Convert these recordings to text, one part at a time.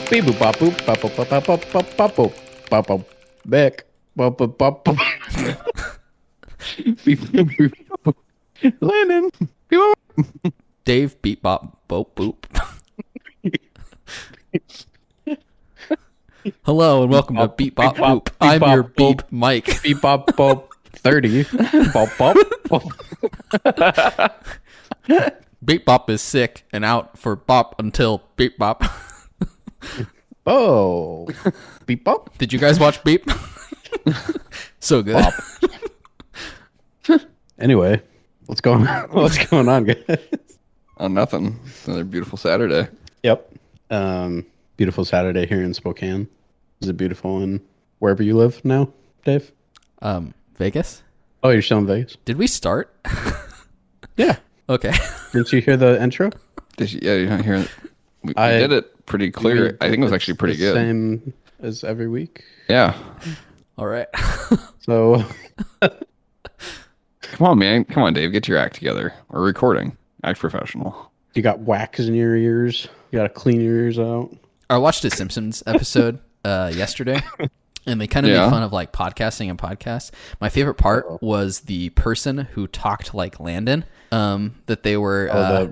Beep boop bop boop bop boop bop bop bop bop bop boop bop bop back bop bop bop bop. Beep boop boop bop. Landon. Beep boop. Dave beep bop boop boop. Hello and welcome to Beep Bop Bop, Boop. beep, I'm bop, your boop. Boop Mike. Beep bop bop 30. Bop bop bop. Beep Bop is sick and out for bop until Beep Bop. Oh. Beep bop. Did you guys watch Beep? So good. Anyway, what's going on, guys? Oh, nothing. It's another beautiful Saturday. Yep. Beautiful Saturday here in Spokane. Is it beautiful in wherever you live now, Dave? Vegas? Oh, you're still in Vegas? Did we start? Yeah. Okay. Didn't you hear the intro? Yeah, you're not hearing. We did it pretty clear. I think it was actually pretty good. Same as every week. Yeah. All right. So, Come on, man. Come on, Dave. Get your act together. We're recording. Act professional. you got wax in your ears. You got to clean your ears out. I watched a Simpsons episode yesterday, and they kind of Yeah. made fun of like podcasting and podcasts. My favorite part was the person who talked like Landon. That they were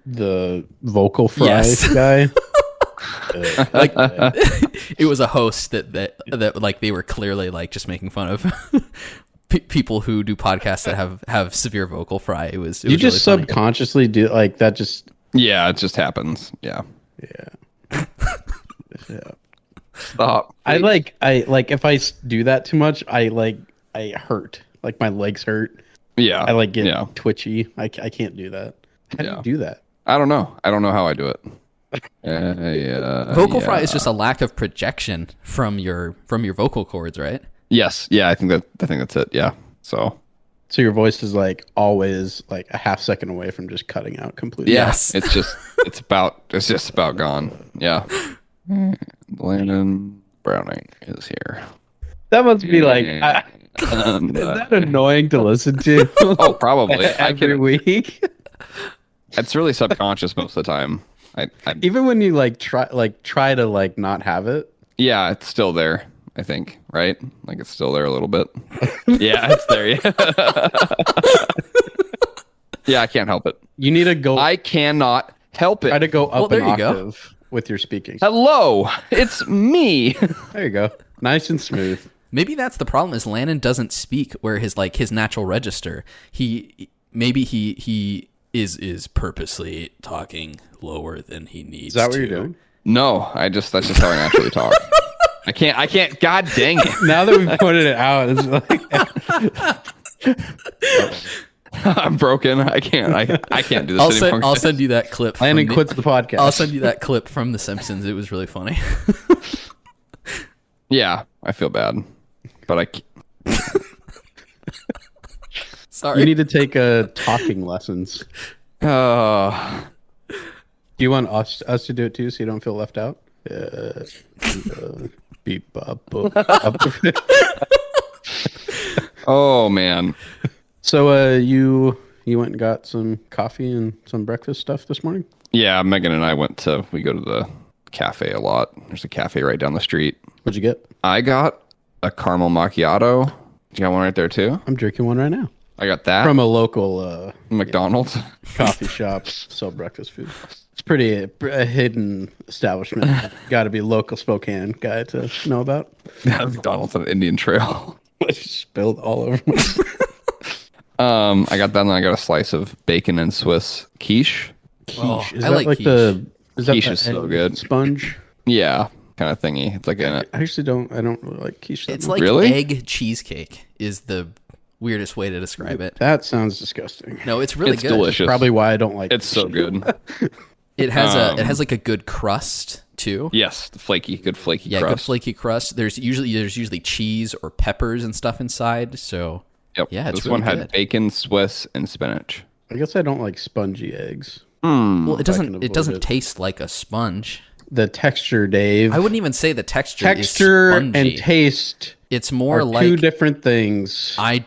The vocal fry Yes. guy. like it was a host that like they were clearly like just making fun of people who do podcasts that have severe vocal fry. It was You was just really funny. subconsciously do like that. Just Yeah, it just happens. Yeah. yeah. Stop. I like if I do that too much, I hurt. Like my legs hurt. Yeah. I get Yeah. twitchy. I can't do that. How do Yeah. you do that? I don't know. I don't know how I do it. Yeah. Vocal fry is just a lack of projection from your vocal cords, right? Yes. Yeah. I think that's it. Yeah. So. So your voice is like always like a half second away from just cutting out completely. Yeah, Yes. it's just about gone. Yeah. Landon Browning is here. That must be like is And, that annoying to listen to? oh, probably. Every week. It's really subconscious most of the time. I Even when you try to not have it. yeah, it's still there. I think, right? Like it's still there a little bit. Yeah, it's there. Yeah. Yeah, I can't help it. You need to go. I cannot help Try it. to go up there an you go. octave with your speaking. Hello, it's me. There you go. Nice and smooth. Maybe that's the problem. Is Landon doesn't speak where his natural register. He is purposely talking lower than he needs. Is that what to. you're doing? No, that's just how I naturally talk. I can't. God dang it. Now that we've pointed it out, it's like I'm broken. I can't do this anymore. I'll send you that clip. Landon from quits the podcast. I'll send you that clip from The Simpsons. It was really funny. Yeah, I feel bad, but I can't. Sorry. You need to take talking lessons. Uh, Do you want us to do it too, so you don't feel left out? Beep bop boop. oh man. So you went and got some coffee and some breakfast stuff this morning? Yeah, Megan and I we go to the cafe a lot. There's a cafe right down the street. What'd you get? I got a caramel macchiato. You got one right there too? I'm drinking one right now. I got that From a local McDonald's. coffee shop, sell breakfast food. It's pretty a hidden establishment. Got to be a local Spokane guy to know about. McDonald's on the Indian Trail. Spilled all over my. I got that, and then I got a slice of bacon and Swiss quiche. Oh, Is I that like like quiche. is that Quiche the is so egg good. Sponge. Yeah, kind of thingy. It's like I actually don't really like quiche. That It's much. like Really? egg cheesecake is the weirdest way to describe it. That sounds disgusting. No, it's really it's good. delicious. Probably why I don't like. It's so good. It has like a good crust too. Yes, the good flaky Yeah, crust. good flaky crust. There's usually cheese or peppers and stuff inside. So Yep. yeah, it's this really one had good. bacon, Swiss, and spinach. I guess I don't like spongy eggs. Well, it can doesn't avoid it. taste like a sponge. The texture, Dave. I wouldn't even say the texture texture is spongy. and taste It's more are like two different things. I'm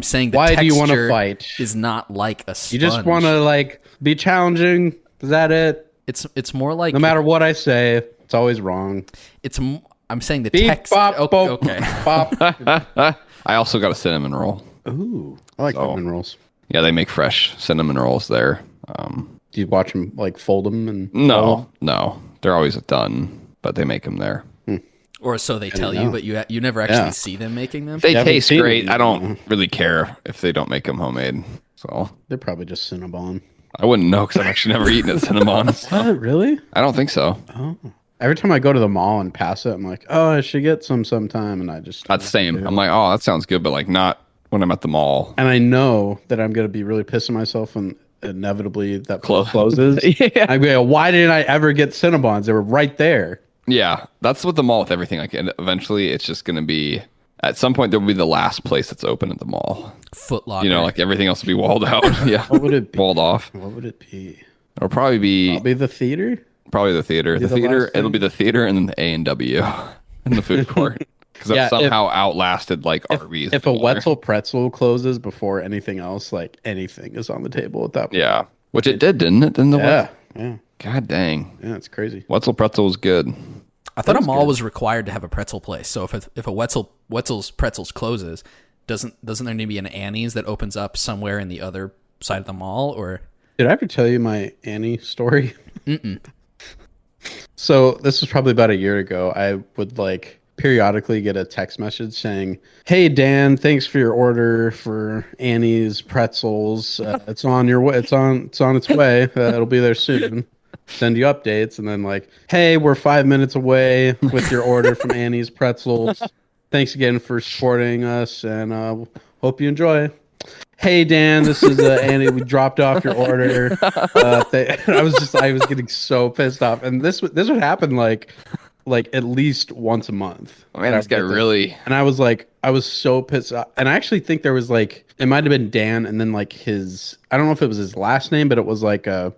saying the Why do you wanna texture fight? is not like a sponge. You just want to be challenging. Is that it? It's more like No matter what I say, It's always wrong. I'm saying the Beep, text. bop, boop, Okay. bop. I also got a cinnamon roll. Ooh, I like cinnamon rolls. Yeah, they make fresh cinnamon rolls there. Do you watch them like fold them and No, they're always done, but they make them there. Or so they tell know. you, but you never actually see them making them. They haven't taste seen great. them, I don't really care if they don't make them homemade. So They're probably just Cinnabon. I wouldn't know because I've actually never eaten at Cinnabon. So. What? Really? I don't think so. Oh. Every time I go to the mall and pass it, I'm like, oh, I should get some sometime, and I just That's the same. I'm like, oh, that sounds good, but like not when I'm at the mall. And I know that I'm gonna be really pissing myself when inevitably that closes. Yeah. I'm going, why didn't I ever get Cinnabons? They were right there. Yeah, that's what the mall with everything. Like, and eventually, it's just going to be at some point there will be the last place that's open at the mall. Foot Locker. You know, like everything else will be walled out. Yeah, What would it be? walled off. What would it be? It'll probably be The theater? probably the theater. The the theater. last It'll thing? be the theater and then the A&W in the food court because Yeah, I've somehow outlasted like Arby's. If a anymore. Wetzel pretzel closes before anything else, like anything is on the table at that point. Yeah, which it did, didn't it? Didn't the Yeah. Yeah. God dang, It's crazy. Wetzel pretzel was good. I thought a mall was required to have a pretzel place. So if a Wetzel's Pretzels closes, doesn't there need to be an Annie's that opens up somewhere in the other side of the mall? Or Did I ever tell you my Annie story? Mm-mm. So this was probably about a year ago. I would like periodically get a text message saying, "Hey Dan, thanks for your order for Annie's pretzels. It's on your way. It's on its way. It'll be there soon. Send you updates." And then like, "Hey, we're 5 minutes away with your order from Annie's pretzels. Thanks again for supporting us, and hope you enjoy." "Hey Dan, this is Annie. We dropped off your order." I was getting so pissed off, and this would happen like at least once a month. Oh, man, this guy really. And I was so pissed off. And I actually think there was like, it might have been Dan, and then like I don't know if it was his last name, but it was like a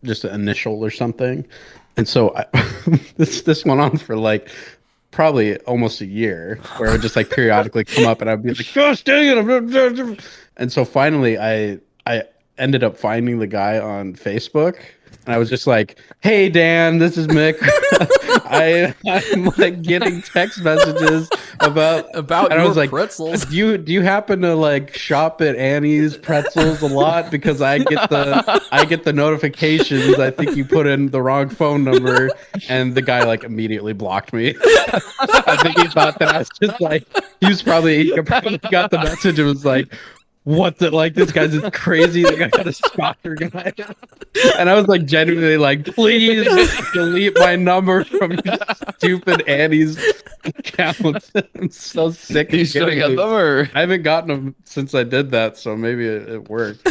just an initial or something. And so this went on for like probably almost a year, where it would just like periodically come up, and I'd be like, "Gosh dang it!" And so finally, I ended up finding the guy on Facebook, and I was just like, "Hey Dan, this is Mick. I'm like getting text messages about and I your was like, pretzels. Do you happen to like shop at Annie's Pretzels a lot? Because I get the notifications. I think you put in the wrong phone number." And the guy like immediately blocked me. I think he thought that I was just like, he probably got the message and was like, "What the, like, this guy's just crazy. I got a stalker guy." And I was like genuinely like, "Please delete my number from your stupid Annie's account." I'm so sick. You still got them, or I haven't gotten them since I did that, so maybe it worked.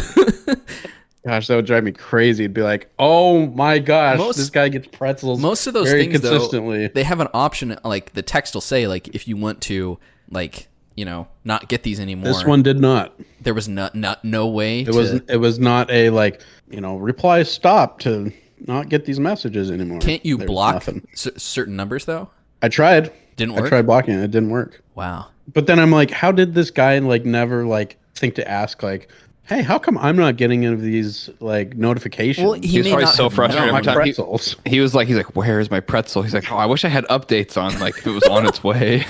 Gosh, that would drive me crazy. It'd be like, "Oh my gosh, this guy gets pretzels." Most of those very things, consistently. though, they have an option. Like the text will say, like if you want to, like, you know, not get these anymore. This one did not. There was no way. It was not a like, you know, reply stop to not get these messages anymore. Can't you There was block nothing. certain numbers though? I tried. Didn't work. I tried blocking it. It didn't work. Wow. But then I'm like, how did this guy like never like think to ask like, "Hey, how come I'm not getting any of these like notifications?" Well, he was may probably not so have frustrated known. every time pretzels. he's like, "Where's my pretzel?" He's like, "Oh, I wish I had updates on like if it was on its way."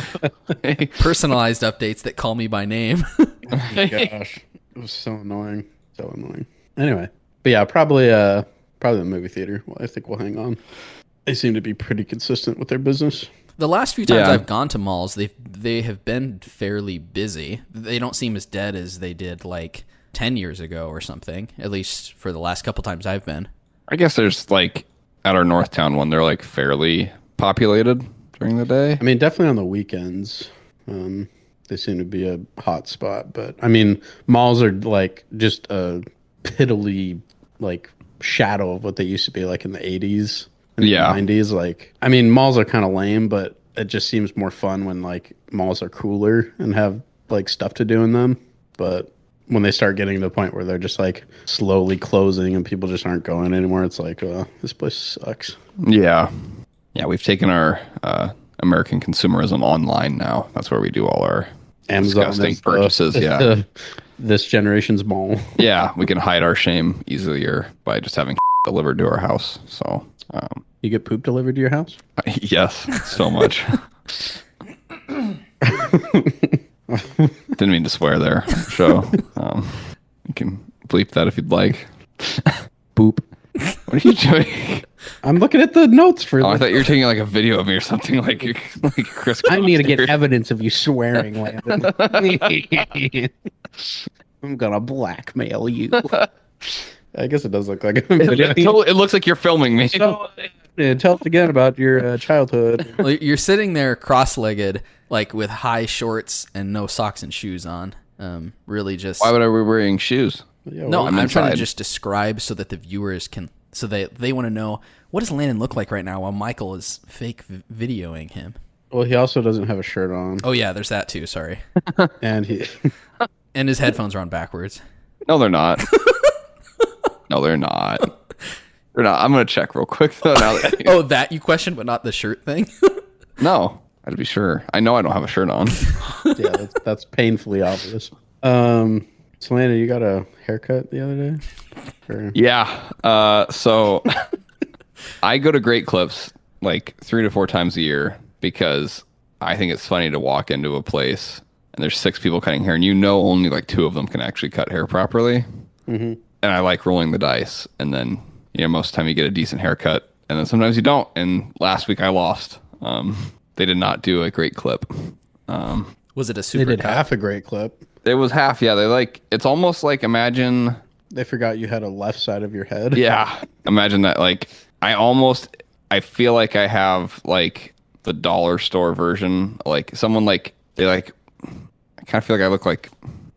Personalized updates that call me by name. Oh my gosh, it was so annoying. So annoying. Anyway, but yeah, probably the movie theater. Well, I think we'll hang on. They seem to be pretty consistent with their business. The last few times Yeah. I've gone to malls, they have been fairly busy. They don't seem as dead as they did like 10 years ago or something, at least for the last couple times I've been. I guess there's like at our Northtown one, they're like fairly populated during the day. I mean, definitely on the weekends, they seem to be a hot spot. But I mean, malls are like just a piddly like shadow of what they used to be like in the 80s and Yeah. the 90s. Like, I mean, malls are kind of lame, but it just seems more fun when like malls are cooler and have like stuff to do in them. But when they start getting to the point where they're just like slowly closing and people just aren't going anymore, it's like, this place sucks. Yeah. Yeah, we've taken our American consumerism online now. That's where we do all our Amazon disgusting is purchases. Yeah. This generation's mall. Yeah, we can hide our shame easier by just having delivered to our house. So, You get poop delivered to your house? Yes, so much. Didn't mean to swear there. So you can bleep that if you'd like. Boop. What are you doing? I'm looking at the notes for. Oh, I thought you were taking like a video of me or something, like Chris. I need to get evidence of you swearing, Landon. I'm gonna blackmail you. I guess it does look like a video. It looks like you're filming me. So, tell us again about your childhood. Well, you're sitting there cross-legged, like with high shorts and no socks and shoes on. Really just... Why would I be wearing shoes? Yeah, No, well, I'm trying to just describe so that the viewers can... So they want to know, what does Landon look like right now while Michael is fake videoing him? well, he also doesn't have a shirt on, Oh, yeah, there's that too, sorry. and he. And his headphones are on backwards. No, they're not. No, they're not. They're not. I'm gonna check real quick though. Now that Oh, that you questioned, but not the shirt thing? no, I'd be sure. I know I don't have a shirt on. Yeah, that's painfully obvious. So Landon, you got a haircut the other day? Or... Yeah. So I go to Great Clips like 3 to 4 times a year because I think it's funny to walk into a place and there's 6 people cutting hair, and only like 2 of them can actually cut hair properly. Mm-hmm. And I like rolling the dice, and then most of the time you get a decent haircut, and then sometimes you don't. And last week I lost. They did not do a great clip. Was it a They super did cut? half a great clip. It was half. Yeah, it's almost like imagine. They forgot you had a left side of your head. Yeah, imagine that. Like I feel like I have like the dollar store version. Like someone I kind of feel like I look like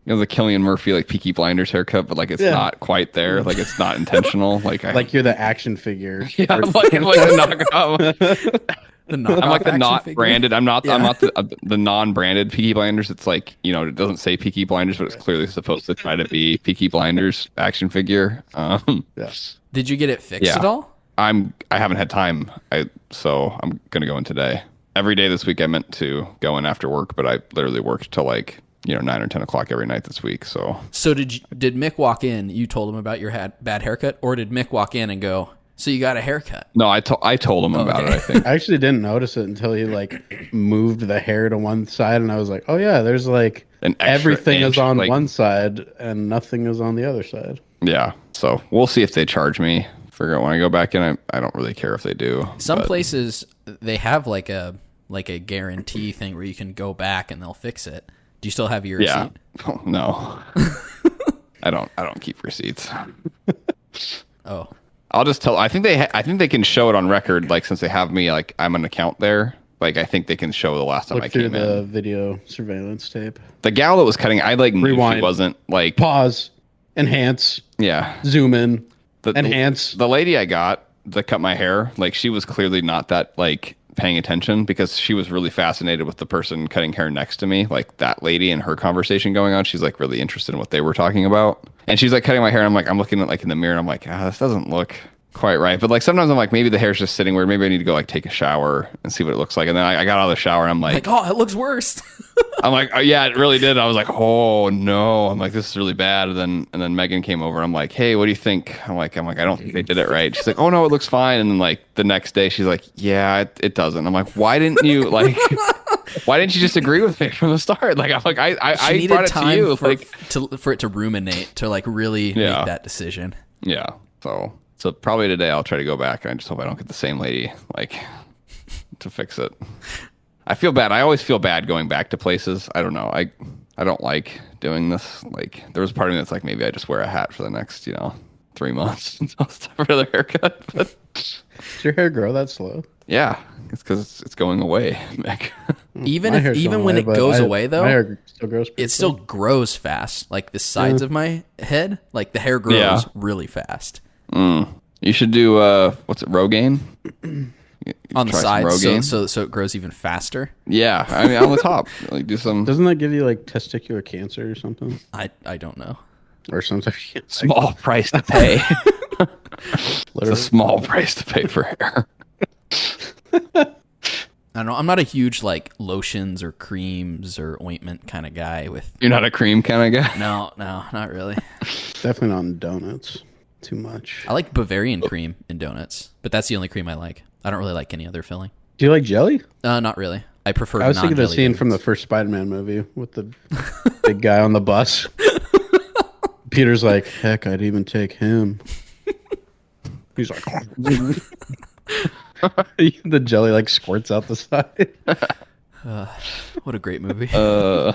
the Cillian Murphy like Peaky Blinders haircut, but like it's not quite there. Like it's not intentional. Like you're the action figure. yeah, I'm like the knockoff. I'm I'm like the not branded. I'm not the non-branded Peaky Blinders. It's like it doesn't say Peaky Blinders, but it's clearly supposed to try to be Peaky Blinders action figure. Yes. Did you get it fixed at all? I haven't had time. So I'm gonna go in today. Every day this week I meant to go in after work, but I literally worked till like 9 or 10 o'clock every night this week. So did Mick walk in? You told him about your bad haircut, or did Mick walk in and go, "So you got a haircut"? no, I told him about it. I think I actually didn't notice it until he like moved the hair to one side, and I was like, "Oh yeah, there's like an extra everything inch, is on like, one side and nothing is on the other side." Yeah. So we'll see if they charge me. Figure out when I go back in. I don't really care if they do. Some places they have like a guarantee thing where you can go back and they'll fix it. Do you still have your receipt? Oh, no. I don't keep receipts. Oh. I'll just tell. I think they can show it on record. Like since they have me, like I'm an account there. Like I think they can show the last time I Look through came the in. video surveillance tape. The gal that was cutting, I like knew Rewind. she wasn't like Pause. Enhance. yeah. Zoom in. The Enhance. The lady I got that cut my hair, like she was clearly not that like paying attention because she was really fascinated with the person cutting hair next to me, like that lady and her conversation going on. She's like really interested in what they were talking about, and she's like cutting my hair, and I'm looking at like in the mirror, and I'm like, this doesn't look quite right. But like sometimes I'm like, maybe the hair's just sitting weird. Maybe I need to go like take a shower and see what it looks like. And then I got out of the shower, and I'm like, oh, it looks worse. I'm like, oh, yeah, it really did. I was like, oh no. I'm like, this is really bad. And then Megan came over. I'm like, hey, what do you think? I'm like, I don't think they did it right. She's like, oh no, it looks fine. And then like the next day, she's like, yeah, it doesn't. I'm like, why didn't you like? Why didn't you just agree with me from the start? Like, I'm like, I brought it to you, for it to ruminate, to like really make that decision. Yeah. So probably today I'll try to go back, and I just hope I don't get the same lady like to fix it. I feel bad. I always feel bad going back to places. I don't know. I don't like doing this. Like there was a part of me that's like, maybe I just wear a hat for the next 3 months until it's time for the haircut. But does your hair grow that slow? Yeah, it's because it's going away, Mick. Even when it goes away, though, my hair still grows. It still grows fast. Like the sides of my head, like the hair grows really fast. You should do what's it, Rogaine? On the sides, so it grows even faster. Yeah, I mean on the top, like do some. Doesn't that give you like testicular cancer or something? I don't know. Or something. Small price to pay. It's a small price to pay for hair. I don't know. I'm not a huge like lotions or creams or ointment kind of guy. You're not a cream kind of guy? No, not really. Definitely not in donuts. Too much. I like Bavarian cream in donuts, but that's the only cream I like. I don't really like any other filling. Do you like jelly? Not really. I prefer. I was thinking the non-jelly scene donuts. from the first Spider-Man movie with the big guy on the bus. Peter's like, heck, I'd even take him. He's like, the jelly like squirts out the side. What a great movie. How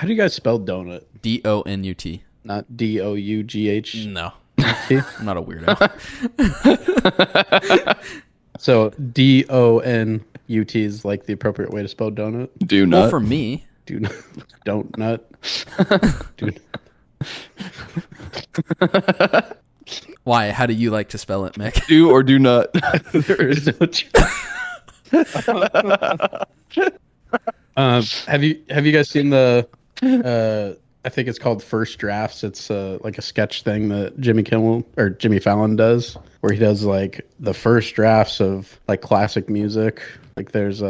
do you guys spell donut? DONUT. Not DOUGH. No, I'm not a weirdo. So DONUT is like the appropriate way to spell donut. Do Well, not. for me, Don't nut. Do why? How do you like to spell it, Mick? Do or do not. there is no. Have you guys seen the? I think it's called First Drafts. It's like a sketch thing that Jimmy Fallon does, where he does like the first drafts of like classic music. Like there's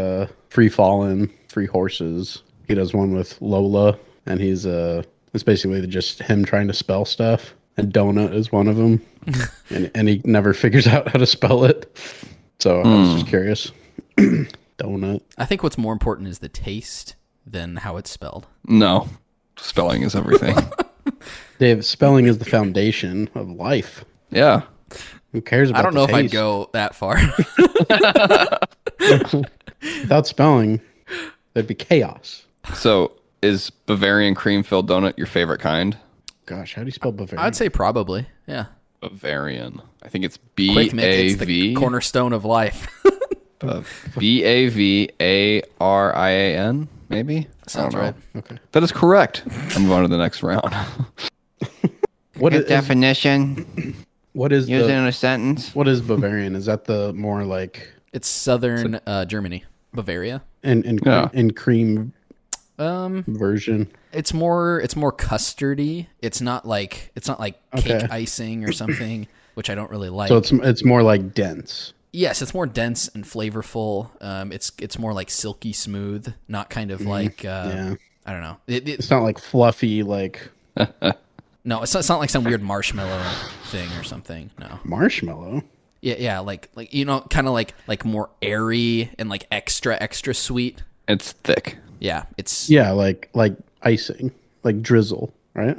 Free Fallin', Three Horses. He does one with Lola, and it's basically just him trying to spell stuff. And donut is one of them, and he never figures out how to spell it. So I was just curious. Donut. I think what's more important is the taste than how it's spelled. No. Spelling is everything. Dave, spelling is the foundation of life. Yeah. Who cares about I don't know if I'd taste? go that far. Without spelling, there'd be chaos. So is Bavarian cream filled donut your favorite kind? Gosh, how do you spell Bavarian? I'd say probably. Yeah. Bavarian. I think it's Quick, Mick. It's the B-A-V. cornerstone of life. Bavarian, maybe? Sounds I don't know. right. Okay. That is correct. I'll move on to the next round. What is definition? what is Use it the, in a sentence. what is Bavarian? Is that the more like It's southern Germany, Bavaria. in Yeah. cream Um, version? it's more custardy. It's not like cake Okay. icing or something, which I don't really like. So it's more like dense. Yes, it's more dense and flavorful. It's more like silky smooth, not kind of like Yeah. I don't know. It's not like fluffy like No, it's not like some weird marshmallow thing or something. No. marshmallow. Yeah, like kind of like more airy and like extra sweet. It's thick. Yeah, it's Yeah, like icing, like drizzle, right?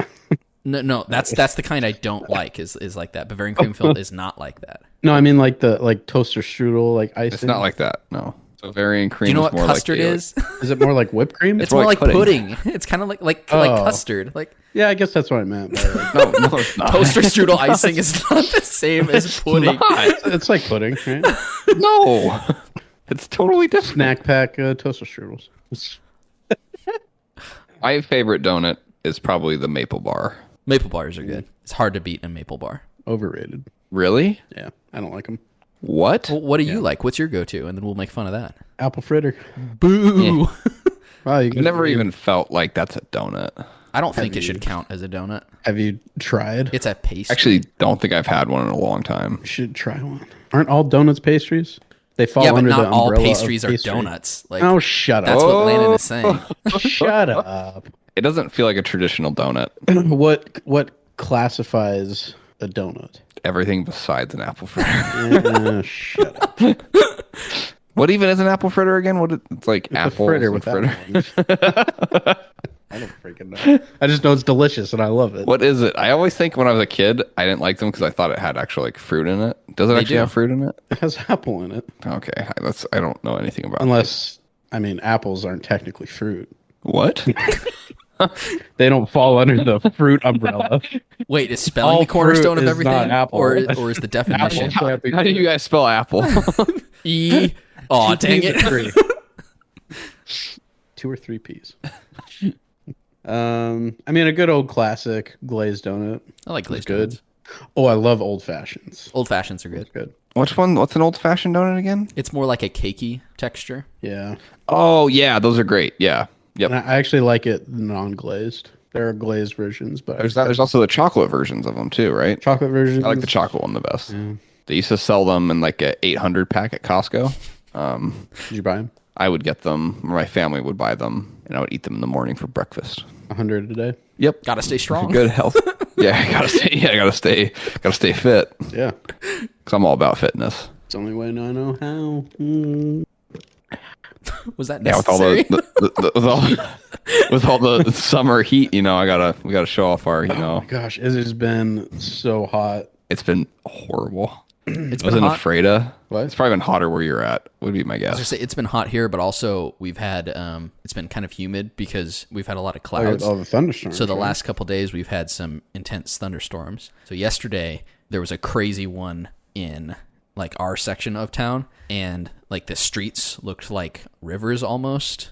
no. That's the kind I don't like. Is like that. Bavarian cream filled is not like that. No, I mean like the toaster strudel, like icing. It's not like that. No. Bavarian cream Do you know is what more custard like is? Is it more like whipped cream? It's more like pudding. pudding. It's kind of like Oh. custard. Like Yeah, I guess that's what I meant. By like, No, it's not. toaster strudel icing is not the same as pudding. it's like pudding, right? No. It's totally different. Snack pack toaster strudels. My favorite donut is probably the maple bar. Maple bars are good. It's hard to beat a maple bar. Overrated. Really? Yeah, I don't like them. What? Well, what do you like? What's your go-to? And then we'll make fun of that. Apple fritter. Boo! Wow, you I never even felt like that's a donut. I don't think it should count as a donut. have you tried? It's a pastry. Actually, don't think I've had one in a long time. You should try one. Aren't all donuts pastries? They fall yeah, but under the not all umbrella pastries of are pastry. donuts. Like, Oh, shut that's up! what Landon is saying. Shut up. It doesn't feel like a traditional donut. What classifies a donut? Everything besides an apple fritter. Shut up. What even is an apple fritter again? It's like It's a apples fritter and without fritter. orange. I don't freaking know. I just know it's delicious and I love it. What is it? I always think when I was a kid, I didn't like them because I thought it had actual like fruit in it. Does it actually do. have fruit in it? It has apple in it. Okay, I don't know anything about it. Unless, I mean, apples aren't technically fruit. What? They don't fall under the fruit umbrella. Wait, is spelling All the cornerstone fruit of is everything, not apple. or is the definition Apple. How do you guys spell apple? E? Oh, dang it! Three. 2 or 3 P's. I mean, a good old classic glazed donut. I like is glazed good. donuts. Oh, I love old fashions. Old fashions are good. Good. Which one? What's an old fashioned donut again? It's more like a cakey texture. Yeah. Oh yeah, those are great. Yeah. Yep. And I actually like it non-glazed. There are glazed versions, but There's also the chocolate versions of them too, right? chocolate versions. I like the chocolate one the best. They used to sell them in like a 800 pack at Costco. Did you buy them? I would get them, or my family would buy them, and I would eat them in the morning for breakfast. 100 a day. Yep. Gotta stay strong. Good health. Yeah, I gotta stay. Yeah, I gotta stay fit. Yeah. Cause I'm all about fitness. It's the only way I know how. Mm. Was that Yeah, with all necessary? with all the summer heat, we gotta show off our, Oh my gosh, it has been so hot. it's been horrible. It's I been was in hot. Ephrata. What? It's probably been hotter where you're at, would be my I was gonna guess. say it's been hot here, but also we've had it's been kind of humid because we've had a lot of clouds. Oh, the thunderstorms. So the right? last couple days we've had some intense thunderstorms. So yesterday there was a crazy one in like our section of town, and like the streets looked like rivers almost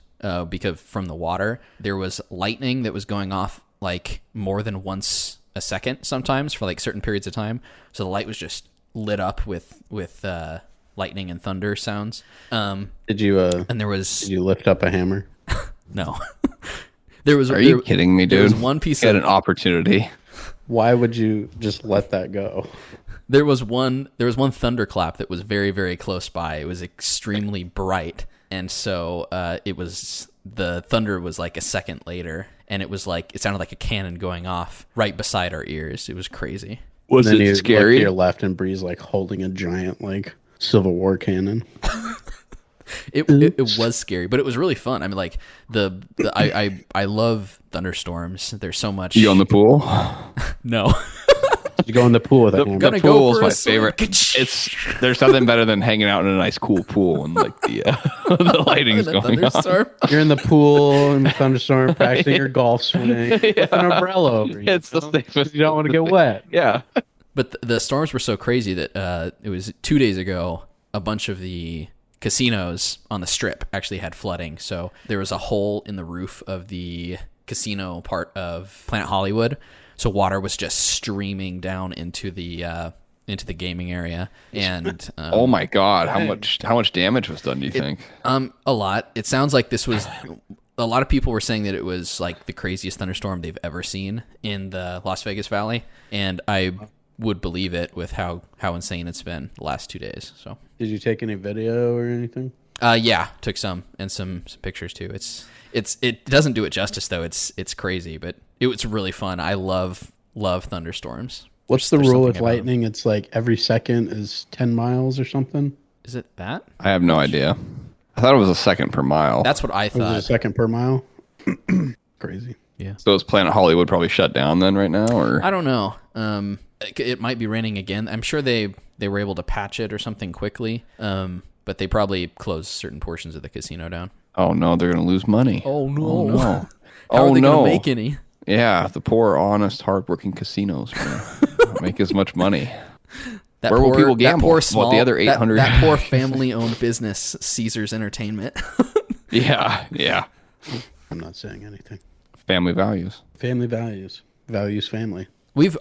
because from the water. There was lightning that was going off like more than once a second sometimes for like certain periods of time. So the light was just lit up with lightning and thunder sounds. Did you And there was did you lift up a hammer? no. There was. Are you kidding me, dude? There was one piece You had of an opportunity. Why would you just let that go? There was one thunderclap that was very, very close by. It was extremely bright, and so the thunder was like a second later, and it sounded like a cannon going off right beside our ears. It was crazy. Was Then you it look scary? to your left, and Bree's like holding a giant like Civil War cannon. It was scary, but it was really fun. I mean, like I love thunderstorms. There's so much. You on the pool? No. You go in the pool with a hammer. Gonna The go pool is for a my swim. favorite. There's something better than hanging out in a nice cool pool and like the the lighting's In a going on. thunderstorm. You're in the pool in the thunderstorm, practicing your golf swing with an umbrella over you. It's the safest. You don't want to get wet. Yeah. But the storms were so crazy that it was 2 days ago. A bunch of the casinos on the Strip actually had flooding. So there was a hole in the roof of the casino part of Planet Hollywood. So water was just streaming down into the gaming area. And Oh my God! How much damage was done? Do you think? a lot. It sounds like this was. A lot of people were saying that it was like the craziest thunderstorm they've ever seen in the Las Vegas Valley, and I would believe it with how insane it's been the last 2 days. So Did you take any video or anything? yeah, took some and some pictures too. It doesn't do it justice though. It's crazy, but it was really fun. I love thunderstorms. What's the There's rule something with about 'em. lightning? It's like every second is 10 miles or something. Is it that? I have no idea. I thought it was a second per mile. That's what I Or is it a thought. second per mile? Crazy. So is Planet Hollywood probably shut down then right now, or I don't know. It might be raining again. I'm sure they were able to patch it or something quickly. But they probably closed certain portions of the casino down. oh no, they're gonna lose money. Oh no! Oh no! How oh are they no! gonna make any? Yeah, the poor, honest, hardworking casinos will make as much money. That Where will poor, people that gamble? poor What, small, the other 800? That poor family-owned business, Caesars Entertainment. Yeah. I'm not saying anything. Family values. Family values. Values family.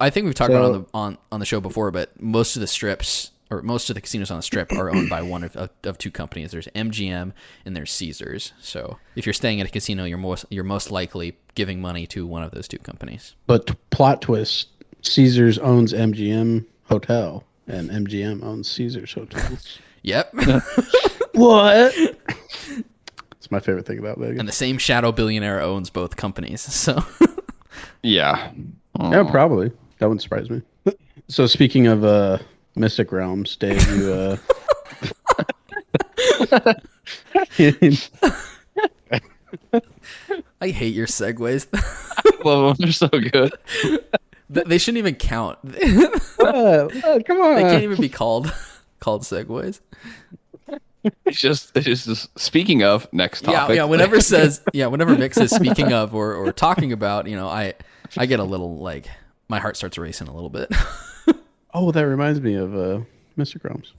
I think we've talked So- about it on the show before, but most of the strips or most of the casinos on the Strip are owned by one of two companies. There's MGM and there's Caesars. So if you're staying at a casino, you're most likely giving money to one of those two companies. But plot twist, Caesars owns MGM Hotel and MGM owns Caesars Hotel. Yep. What? It's my favorite thing about Vegas. And the same shadow billionaire owns both companies. So Yeah. Yeah, probably. That wouldn't surprise me. So speaking of Mystic Realms, Dave, you I hate your segues. Love them. They're so good. They shouldn't even count. They come on. can't even be called segues. It's just speaking of next topic. Yeah. Whenever Mick says speaking of or talking about, I get a little like my heart starts racing a little bit. Oh, that reminds me of Mystic Realms.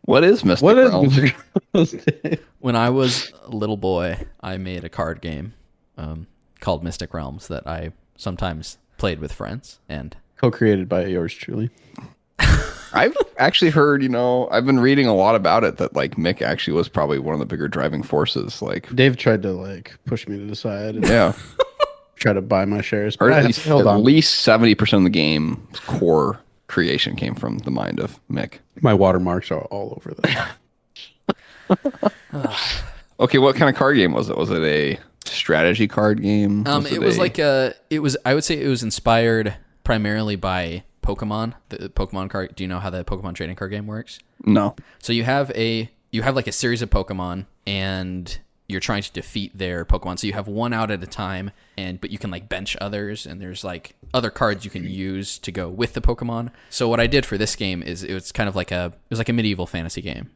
What is Mystic What is Realms? Mystic Realms, Dave? When I was a little boy, I made a card game called Mystic Realms that I sometimes played with friends. And Co-created by yours truly. I've actually heard, I've been reading a lot about it that like Mick actually was probably one of the bigger driving forces. Like, Dave tried to like push me to the side and yeah, try to buy my shares. or But at I least, held on. 70% of the game's core creation came from the mind of Mick. My watermarks are all over that. Okay, what kind of card game was it? Was it a strategy card game? it was I would say it was inspired primarily by Pokemon, the Pokemon card. Do you know how the Pokemon trading card game works? No. So you have like a series of Pokemon, and you're trying to defeat their Pokemon. So you have one out at a time, but you can like bench others, and there's like other cards you can use to go with the Pokemon. So what I did for this game is it was like a medieval fantasy game.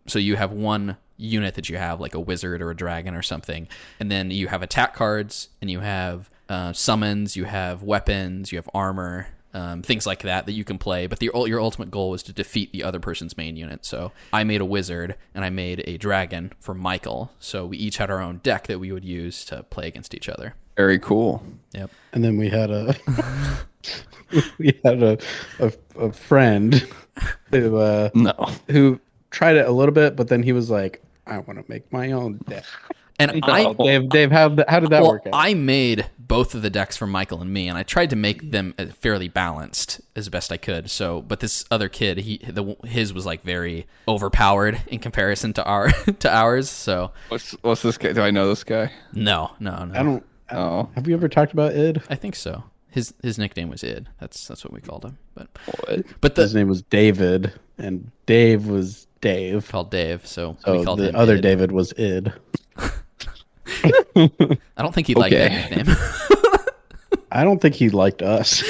So you have one unit that you have, like a wizard or a dragon or something, and then you have attack cards, and you have summons, you have weapons, you have armor, things like that you can play. But your ultimate goal was to defeat the other person's main unit. So I made a wizard and I made a dragon for Michael. So we each had our own deck that we would use to play against each other. Very cool. Yep. And then we had a friend who tried it a little bit, but then he was like, I want to make my own deck. And Dave, how did that work out? I made both of the decks for Michael and me, and I tried to make them fairly balanced as best I could. So, but this other kid, his was like very overpowered in comparison to ours. So, what's this guy? Do I know this guy? No. I don't. Oh, have you ever talked about Id? I think so. His nickname was Id. That's what we called him. But his name was David, and Dave was Dave. Called Dave. So we called the him other Id. David was Id. I don't think he liked that nickname. I don't think he liked us.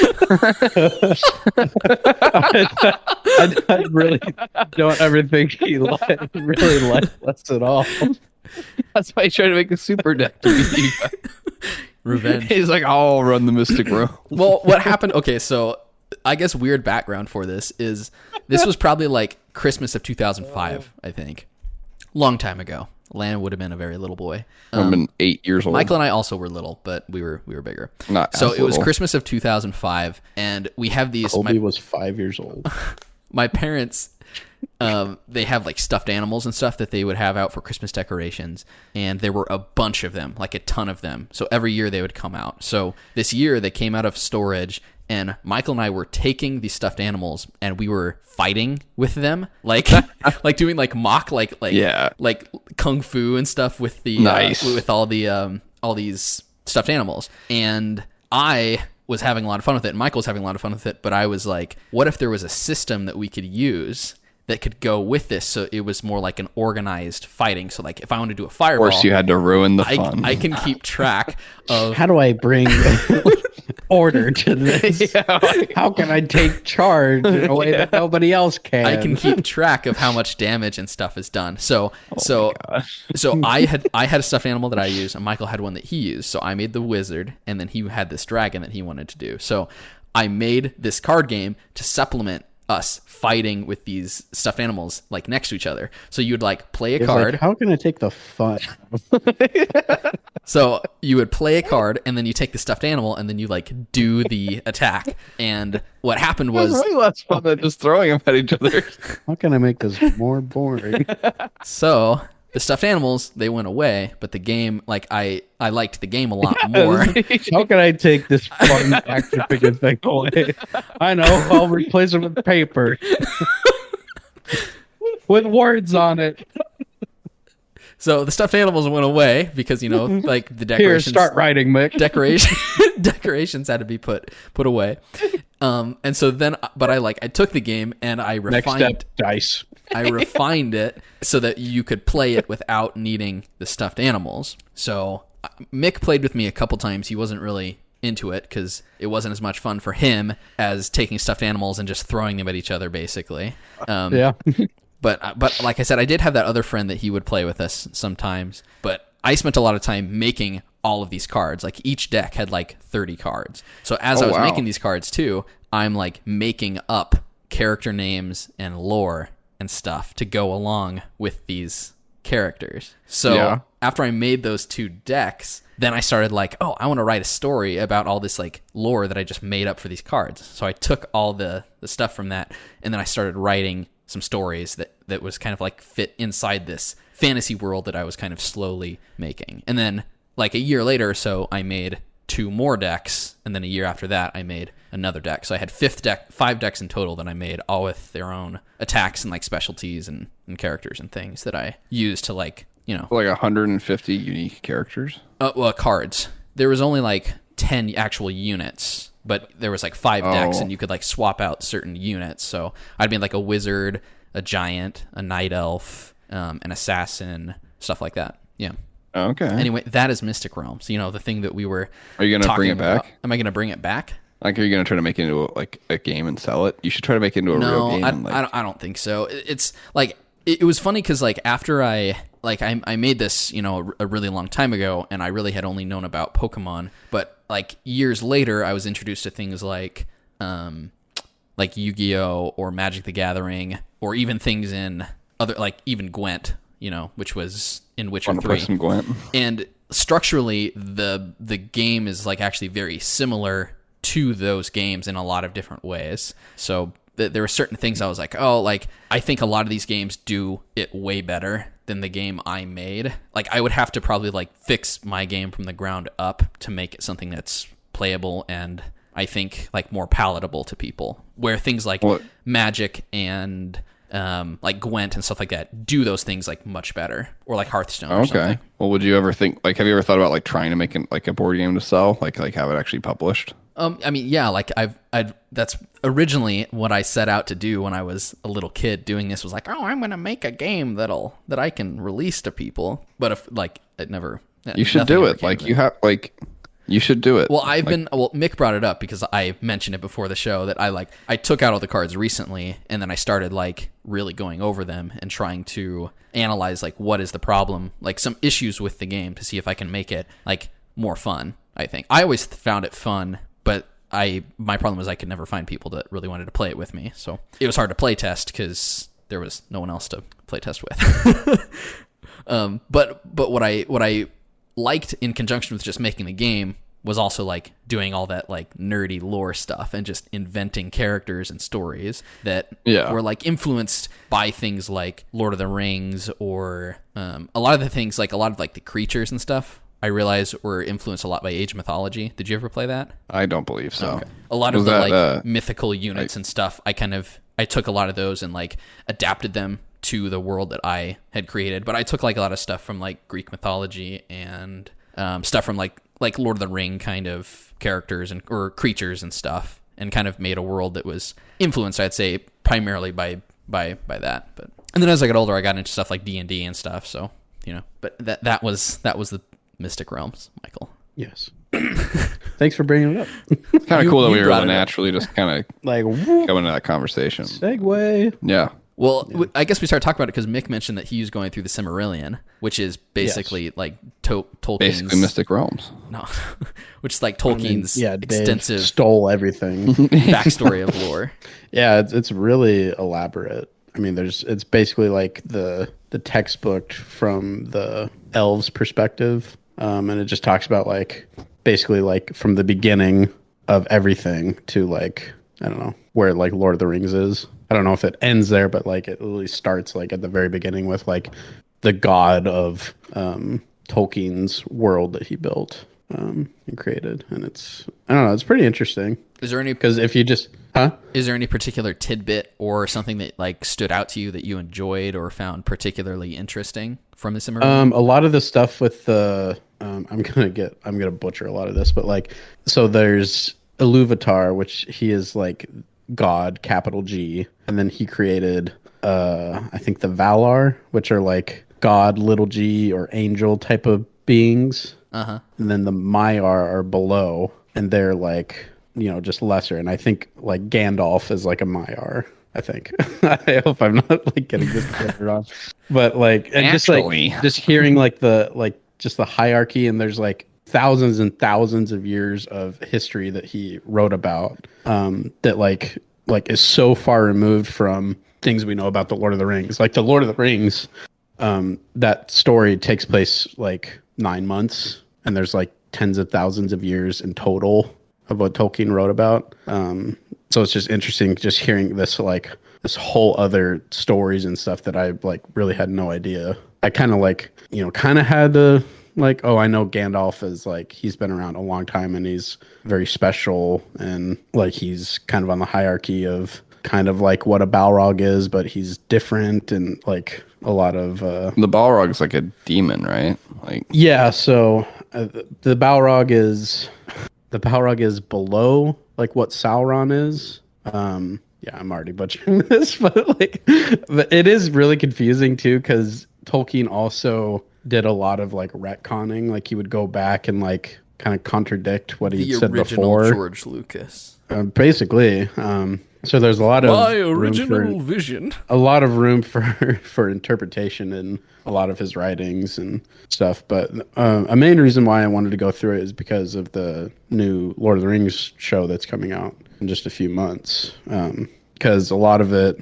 I really don't ever think he really liked us at all. That's why he tried to make a super deck to beat you guys. Revenge. He's like, I'll run the Mystic Row. Well, what happened? Okay, so I guess weird background for this is this was probably like Christmas of 2005, I think. Long time ago. Landon would have been a very little boy. I've been 8 years old. Michael and I also were little, but we were bigger. Not so as it was little. Christmas of 2005, and we have these. Colby was 5 years old. My parents, they have like stuffed animals and stuff that they would have out for Christmas decorations, and there were a bunch of them, like a ton of them. So every year they would come out. So this year they came out of storage, and Michael and I were taking these stuffed animals and we were fighting with them, like like doing like mock like kung fu and stuff with the with all these stuffed animals. And I was having a lot of fun with it, and Michael was having a lot of fun with it. But I was like, what if there was a system that we could use that could go with this, so it was more like an organized fighting? So like if I want to do a fireball, of course you had to ruin the fun. I can keep track of how do I bring order to this? How can I take charge in a way that nobody else can? I can keep track of how much damage and stuff is done. So I had a stuffed animal that I used, and Michael had one that he used. So I made the wizard, and then he had this dragon that he wanted to do. So I made this card game to supplement us fighting with these stuffed animals like next to each other. So you'd like play a card. Like, how can I take the fun? So you would play a card, and then you take the stuffed animal, and then you like do the attack. And what happened was way less fun than just throwing them at each other. How can I make this more boring? So the stuffed animals, they went away, but the game, like I liked the game a lot more. How can I take this fun action figure thing away? I know, I'll replace it with paper. With words on it. So the stuffed animals went away because, you know, like the decorations. Here, start writing, Mick. Decorations had to be put away. And so then, but I took the game and I refined. Next step, dice. I refined it so that you could play it without needing the stuffed animals. So Mick played with me a couple times. He wasn't really into it because it wasn't as much fun for him as taking stuffed animals and just throwing them at each other, basically. Yeah. But like I said, I did have that other friend that he would play with us sometimes. But I spent a lot of time making all of these cards. Like each deck had like 30 cards. So as I was making these cards too, I'm like making up character names and lore and stuff to go along with these characters. So after I made those two decks, then I started like, oh, I want to write a story about all this like lore that I just made up for these cards. So I took all the stuff from that, and then I started writing some stories that was kind of like fit inside this fantasy world that I was kind of slowly making. And then like a year later or so, I made 2 more decks, and then a year after that, I made another deck. So I had 5 decks in total that I made, all with their own attacks and like specialties and characters and things that I used to like, you know, like 150 unique characters. Well, cards. There was only like 10 actual units but there was like 5 decks, and you could like swap out certain units. So I'd be like a wizard, a giant, a night elf, an assassin, stuff like that. Yeah. Okay. Anyway, that is Mystic Realms. The thing that we were. Are you gonna bring it back? About. Am I gonna bring it back? Like, are you gonna try to make it into a game and sell it? You should try to make it into a real game. I don't think so. It's like it was funny because like after I made this a really long time ago, and I really had only known about Pokemon, but like years later I was introduced to things like Yu-Gi-Oh or Magic the Gathering, or even things in other, like even Gwent, which was in Witcher 3. Some Gwent. And structurally the game is like actually very similar to those games in a lot of different ways. So there were certain things I was like, oh, like I think a lot of these games do it way better than the game I made. Like I would have to probably like fix my game from the ground up to make it something that's playable and I think like more palatable to people. Where things like Magic and like Gwent and stuff like that do those things like much better, or like Hearthstone or something. Well, would you ever think, like, have you ever thought about like trying to make a board game to sell, like have it actually published? I mean, yeah, like that's originally what I set out to do when I was a little kid doing this, was like, oh, I'm going to make a game that I can release to people. But if like it never, you should do it. Like you should do it. Well, Mick brought it up because I mentioned it before the show that I took out all the cards recently, and then I started like really going over them and trying to analyze like what is the problem, like some issues with the game, to see if I can make it like more fun. I think I always found it fun, but my problem was I could never find people that really wanted to play it with me. So it was hard to play test because there was no one else to play test with. But what I liked in conjunction with just making the game was also like doing all that like nerdy lore stuff and just inventing characters and stories that were like influenced by things like Lord of the Rings, or a lot of the things, like a lot of like the creatures and stuff, I realized were influenced a lot by Age Mythology. Did you ever play that? I don't believe so. Okay. A lot of the mythical units and stuff, I took a lot of those and like adapted them to the world that I had created. But I took like a lot of stuff from like Greek mythology and stuff from like Lord of the Ring kind of characters or creatures and stuff, and kind of made a world that was influenced, I'd say, primarily by that. But and then as I got older, I got into stuff like D&D and stuff. So but that was the Mystic Realms, Michael. Yes. Thanks for bringing it up. It's kind of cool that we were able to naturally just kind of like go into that conversation. Segue. Yeah. Well, I guess we started talking about it because Mick mentioned that he was going through the Silmarillion, which is basically like Tolkien's... Basically Mystic Realms. No. Which is like Tolkien's extensive... stole everything. Backstory of lore. Yeah, it's really elaborate. I mean, it's basically like the textbook from the elves' perspective, and it just talks about like basically like from the beginning of everything to like, I don't know where like Lord of the Rings is. I don't know if it ends there, but like it really starts like at the very beginning with like the god of Tolkien's world that he built and created, and I don't know, it's pretty interesting. Is there any, because if you just is there any particular tidbit or something that like stood out to you that you enjoyed or found particularly interesting from the Silmarillion? A lot of the stuff with the I'm gonna butcher a lot of this, but like, so there's Iluvatar, which he is like God, capital G, and then he created I think the Valar, which are like God, little g, or angel type of beings. And then the Maiar are below, and they're like, just lesser. And I think like Gandalf is like a Maiar, I think. I hope I'm not like getting this wrong. But like, and just hearing like just the hierarchy, and there's like thousands and thousands of years of history that he wrote about that like is so far removed from things we know about the Lord of the Rings. Like the Lord of the Rings, that story takes place like 9 months, and there's like tens of thousands of years in total of what Tolkien wrote about. So it's just interesting just hearing this whole other stories and stuff that I like really had no idea. I kind of had to like, oh, I know Gandalf is like, he's been around a long time and he's very special, and like he's kind of on the hierarchy of kind of like what a Balrog is, but he's different, and like a lot of the Balrog's like a demon, right? Like, yeah, so the Balrog is below like what Sauron is. Yeah, I'm already butchering this, but it is really confusing too because Tolkien also did a lot of like retconning. Like he would go back and like kind of contradict what he had The said original before. George Lucas. Basically, so there's a lot of My room original vision. a lot of room for for interpretation in a lot of his writings and stuff. But a main reason why I wanted to go through it is because of the new Lord of the Rings show that's coming out in just a few months. Because a lot of it,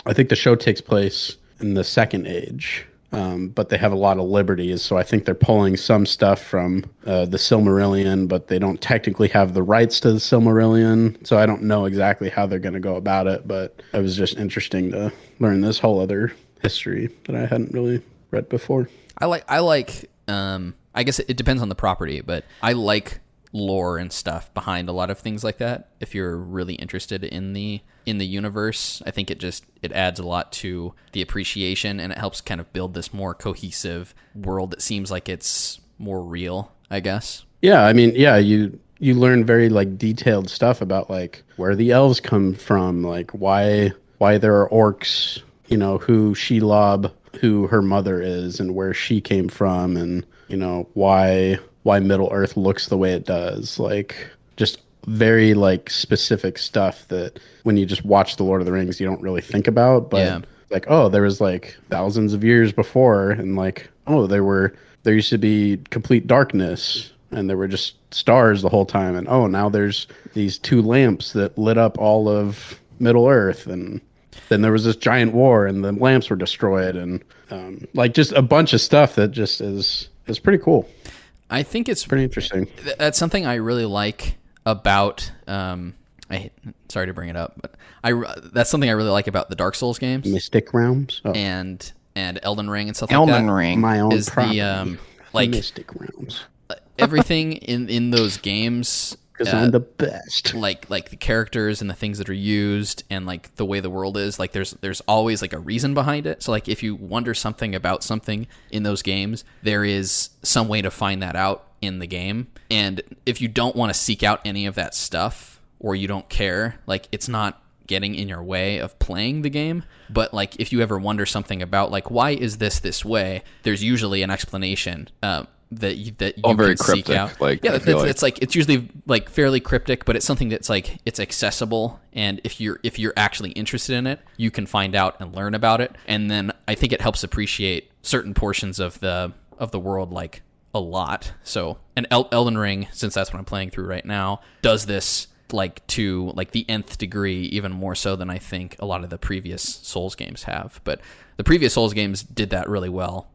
I think the show takes place in the Second Age. But they have a lot of liberties, so I think they're pulling some stuff from the Silmarillion, but they don't technically have the rights to the Silmarillion, so I don't know exactly how they're going to go about it, but it was just interesting to learn this whole other history that I hadn't really read before. I guess it depends on the property, but I like lore and stuff behind a lot of things like that. If you're really interested in the universe, I think it adds a lot to the appreciation, and it helps kind of build this more cohesive world that seems like it's more real, I guess. Yeah, I mean, yeah, you learn very like detailed stuff about like where the elves come from, like why there are orcs, you know, who Shelob, who her mother is, and where she came from, and you know why Middle Earth looks the way it does, like just very like specific stuff that when you just watch the Lord of the Rings you don't really think about, but Yeah. like, oh, there was like thousands of years before, and like, oh, there used to be complete darkness and there were just stars the whole time, and oh, now there's these two lamps that lit up all of Middle Earth, and then there was this giant war and the lamps were destroyed, and like just a bunch of stuff that just is pretty cool. I think it's Pretty interesting. That's something I really like about sorry to bring it up, but that's something I really like about the Dark Souls games Mystic Realms. Oh, and Elden Ring and stuff like that. Elden Ring. my own is property. the like Mystic Realms. everything in those games, Because I'm the best. like the characters and the things that are used and like the way the world is, like there's always like a reason behind it. So like if you wonder something about something in those games, there is some way to find that out in the game. And if you don't want to seek out any of that stuff, or you don't care, like it's not getting in your way of playing the game. But like if you ever wonder something about like why is this way, there's usually an explanation that you All very can seek cryptic, out. like, Yeah, I feel like. it's like it's usually like fairly cryptic, but it's something that's like it's accessible, and if you're actually interested in it, you can find out and learn about it. And then I think it helps appreciate certain portions of the world like a lot. So, and Elden Ring, since that's what I'm playing through right now, does this like to like the nth degree, even more so than I think a lot of the previous Souls games have. But the previous Souls games did that really well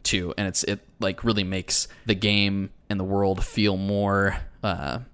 too, and it like really makes the game and the world feel more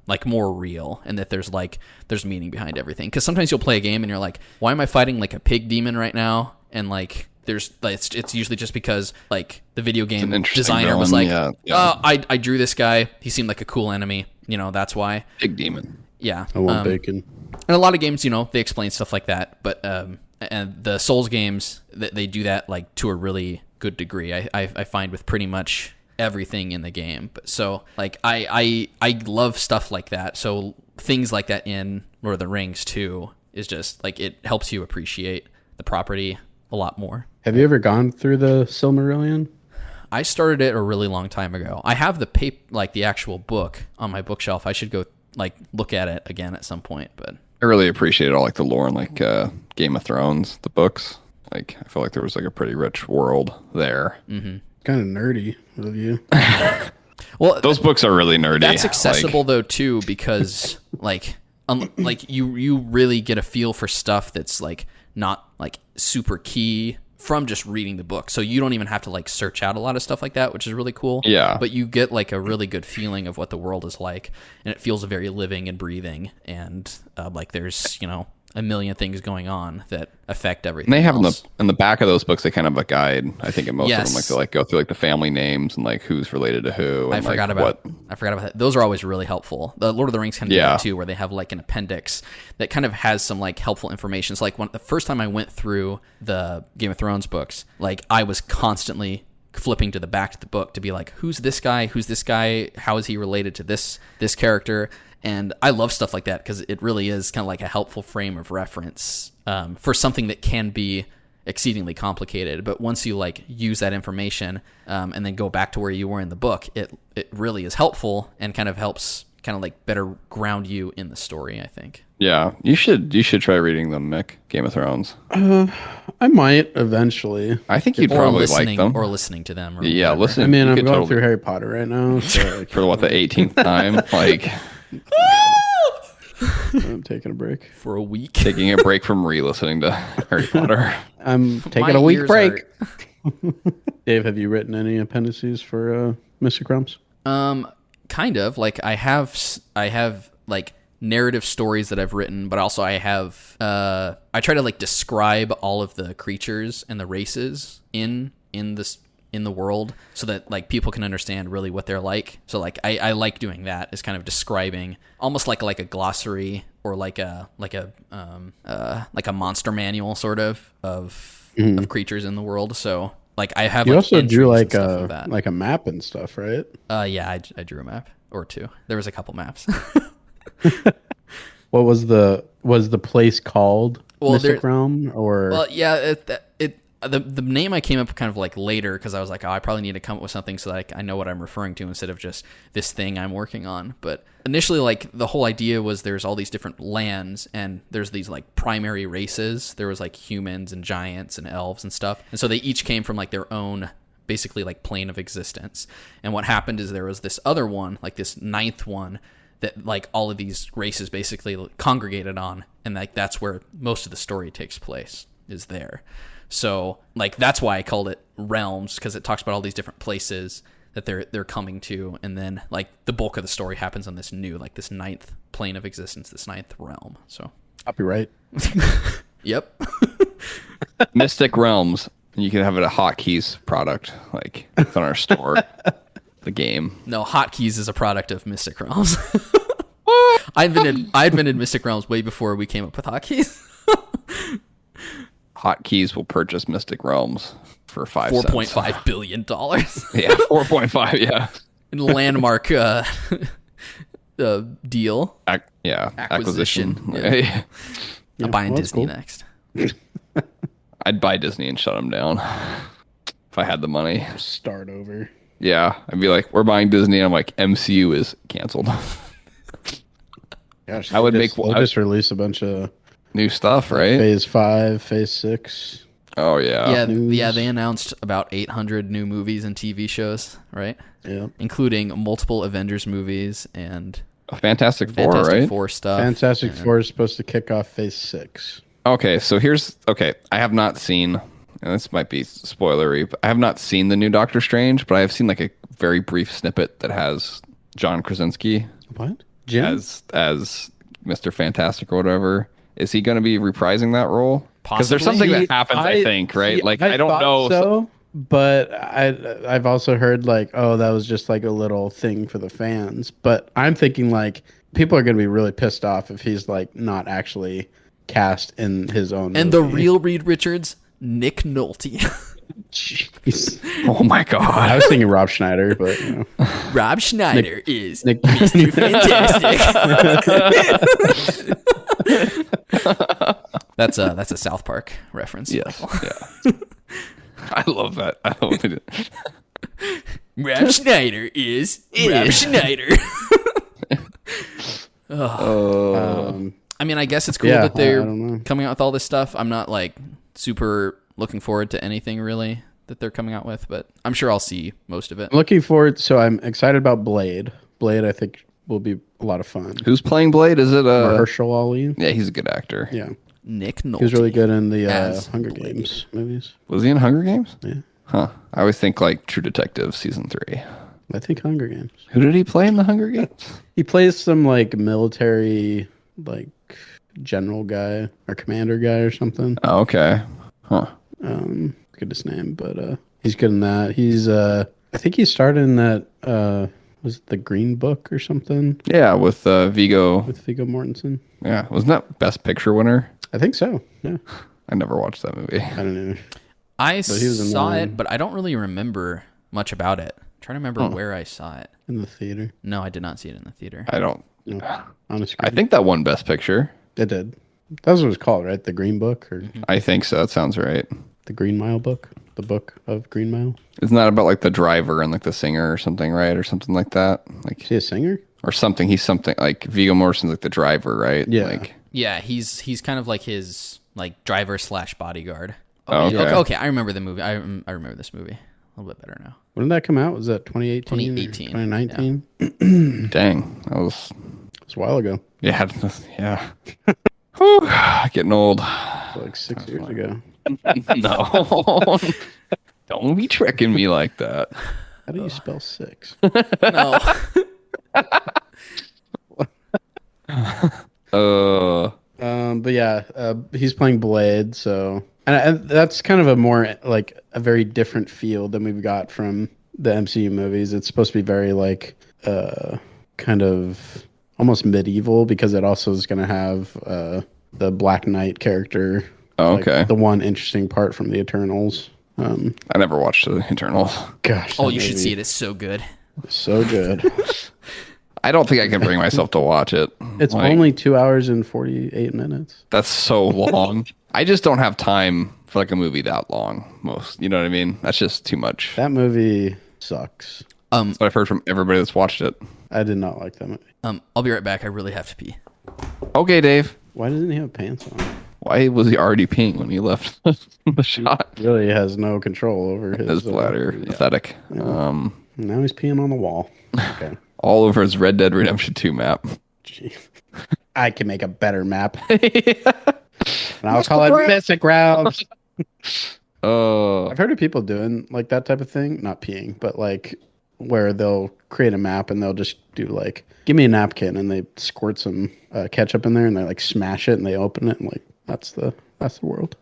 like more real, and that there's meaning behind everything. Because sometimes you'll play a game and you're like, why am I fighting like a pig demon right now? And like it's usually just because like the video game designer was like, oh, I drew this guy, he seemed like a cool enemy, you know, that's why. Big demon. Yeah. I want bacon. And a lot of games, you know, they explain stuff like that, but and the Souls games, they do that like to a really good degree. I find with pretty much everything in the game. But so like I love stuff like that. So things like that in Lord of the Rings too is just like it helps you appreciate the property a lot more. Have you ever gone through the Silmarillion? I started it a really long time ago. I have the like the actual book on my bookshelf. I should go like look at it again at some point, but I really appreciated all like the lore and like Game of Thrones, the books. Like I feel like there was like a pretty rich world there. Mm-hmm. Kind of nerdy of you. Well, Those books are really nerdy. that's accessible Like, though too, because like like you really get a feel for stuff that's like not like super key from just reading the book. So you don't even have to like search out a lot of stuff like that, which is really cool. Yeah. But you get like a really good feeling of what the world is like, and it feels very living and breathing, and like there's, you know, a million things going on that affect everything. and they have else. in the back of those books, they kind of have a guide. I think in most of them, like Yes. they like go through like the family names and like who's related to who. And, I forgot about that. Those are always really helpful. The Lord of the Rings kind of do that too, where they have like an appendix that kind of has some like helpful information. So like the first time I went through the Game of Thrones books, like I was constantly flipping to the back of the book to be like, who's this guy? Who's this guy? How is he related to this character? And I love stuff like that because it really is kind of like a helpful frame of reference for something that can be exceedingly complicated. But once you like use that information and then go back to where you were in the book, it really is helpful and kind of helps kind of like better ground you in the story, I think. Yeah, you should try reading them, Mick. Game of Thrones. I might eventually. I think you'd probably like them. Or listening to them. Or yeah, whatever. listen. I mean, you I'm could going totally, through Harry Potter right now. So like, for what, the 18th time, like I'm taking a break. For a week. taking a break from re-listening to Harry Potter. I'm taking My a week ears break. Dave, have you written any appendices for Mystic Realms? Kind of. Like I have like narrative stories that I've written, but also I have I try to like describe all of the creatures and the races in the world so that like people can understand really what they're like. So like I like doing that, is kind of describing almost like a glossary or like a monster manual sort of creatures in the world. So like I have You like also drew entries and stuff of that. like a map and stuff, right? Yeah, I drew a map or two. There was a couple maps. What was the place called? Well, Mystic Realm, or Well, yeah, the name I came up kind of like later because I was like, oh, I probably need to come up with something so that I know what I'm referring to instead of just this thing I'm working on. But initially, like the whole idea was there's all these different lands and there's these like primary races. There was like humans and giants and elves and stuff, and so they each came from like their own basically like plane of existence. And what happened is there was this other one, like this ninth one, that like all of these races basically congregated on, and like that's where most of the story takes place, is there. So like that's why I called it Realms, because it talks about all these different places that they're coming to, and then like the bulk of the story happens on this new, like this ninth plane of existence, this ninth realm. So copyright? Yep. Mystic Realms. You can have it a Hotkeys product, like it's on our store. The game. No, Hotkeys is a product of Mystic Realms. I invented Mystic Realms way before we came up with Hotkeys. Hotkeys will purchase Mystic Realms for $5. $4.5 billion. Yeah, 4.5. Yeah, Landmark deal. Acquisition. Yeah. Yeah, I'm buying that's Disney cool. next. I'd buy Disney and shut them down if I had the money. Start over. Yeah, I'd be like, we're buying Disney. And I'm like, MCU is canceled. Gosh, I would they'll just release a bunch of new stuff, right? Phase 5, Phase 6. Oh yeah. Yeah, they announced about 800 new movies and TV shows, right? Yeah. Including multiple Avengers movies and Fantastic Four, Fantastic right? Four stuff. Fantastic Four is supposed to kick off Phase 6. Okay, so I have not seen, and this might be spoilery, but I have not seen the new Doctor Strange, but I have seen like a very brief snippet that has John Krasinski What? Jim? as Mr. Fantastic or whatever. Is he going to be reprising that role? Because there's Possibly. something that happens, I think, right? I don't thought know. So, but I've also heard like, oh, that was just like a little thing for the fans. But I'm thinking like people are going to be really pissed off if he's like not actually cast in his own And movie. the real Reed Richards, Nick Nolte. Jeez. Oh my I god! was thinking Rob Schneider, but you know. Rob Schneider is Nick- Mr. Fantastic. That's a South Park reference. Yes, Michael. yeah. I love that. I love it. Rob Schneider is Rob Schneider. I mean, I guess it's cool Yeah, that I they're don't know. coming out with all this stuff. I'm not like super looking forward to anything really that they're coming out with, but I'm sure I'll see most of it. I'm looking forward. So I'm excited about Blade. Blade, I think, will be a lot of fun. Who's playing Blade? Is it Mahershala Ali. Yeah, he's a good actor. Yeah, Nick Nolte. he was really good in the As Hunger Blade. Games movies. Was he in Hunger Games? Yeah, Huh. I always think like True Detective season 3. I think Hunger Games. Who did he play in the Hunger Games? He plays some like military, like general guy or commander guy or something. Oh, okay. Huh. Forget his name, but he's good in that. He's I think he started in that was it the Green Book or something Yeah, with Vigo. with Viggo Mortensen. Yeah, wasn't that Best Picture winner? I think so. Yeah, I never watched that movie. I don't know. I he was in saw one. it, but I don't really remember much about it. I'm trying to remember where I saw it. In the theater. No, I did not see it in the theater. I don't No, on the I screen. think that won Best Picture. It did. That was what it was called, right? The Green Book or I think so. That sounds right. the Green Mile book? The Book of Green Mile? Isn't that about like the driver and like the singer or something, right? Or something like that. Like Is he a singer? or something. He's something like Viggo Mortensen's like the driver, right? Yeah. Like, Yeah, he's kind of like his like driver / bodyguard. Oh, okay. Okay, I remember the movie. I remember this movie a little bit better now. When did that come out? Was that 2018? 2018, 2019? dang, that was It was a while ago. yeah, yeah. Whew, getting old. Like 6 years ago. No, don't be tricking me like that. How do you spell six? No. But yeah, he's playing Blade, so and that's kind of a more like a very different feel than we've got from the MCU movies. It's supposed to be very like kind of almost medieval because it also is going to have the Black Knight character. Oh, like, okay. the one interesting part from the Eternals. I never watched the Eternals. Gosh, Oh, that you should movie see it. It's so good. is so good. I don't think I can bring myself to watch it. It's Like, only 2 hours and 48 minutes. that's so long. I just don't have time for like a movie that long. You know what I mean? That's just too much. That movie sucks. That's what I've heard from everybody that's watched it. I did not like that movie. I'll be right back. I really have to pee. Okay, Dave. Why doesn't he have pants on? Why was he already peeing when he left the shot? Really has no control over His bladder. Pathetic. Now he's peeing on the wall. Okay. All over his Red Dead Redemption 2 map. Gee. I can make a better map. And I'll call it Mystic Grounds. I've heard of people doing like that type of thing. Not peeing, but like where they'll create a map and they'll just do like, give me a napkin, and they squirt some ketchup in there and they like smash it and they open it and like that's the world.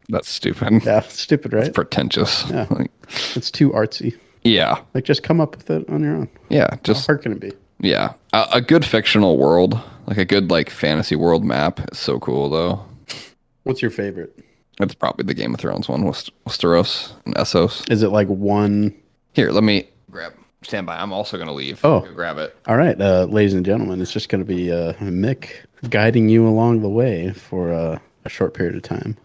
That's stupid. Yeah, it's stupid, right? It's pretentious. Yeah. Like, It's too artsy. yeah. Like just come up with it on your own. Yeah. How Just, hard can it be? yeah. A good fictional world, like a good like fantasy world map is so cool though. What's your favorite? It's probably the Game of Thrones one, Westeros and Essos. Is it like one? Here, let me stand by. I'm also going to leave. Oh. Go grab it. All right, ladies and gentlemen, it's just going to be Mick guiding you along the way for a short period of time.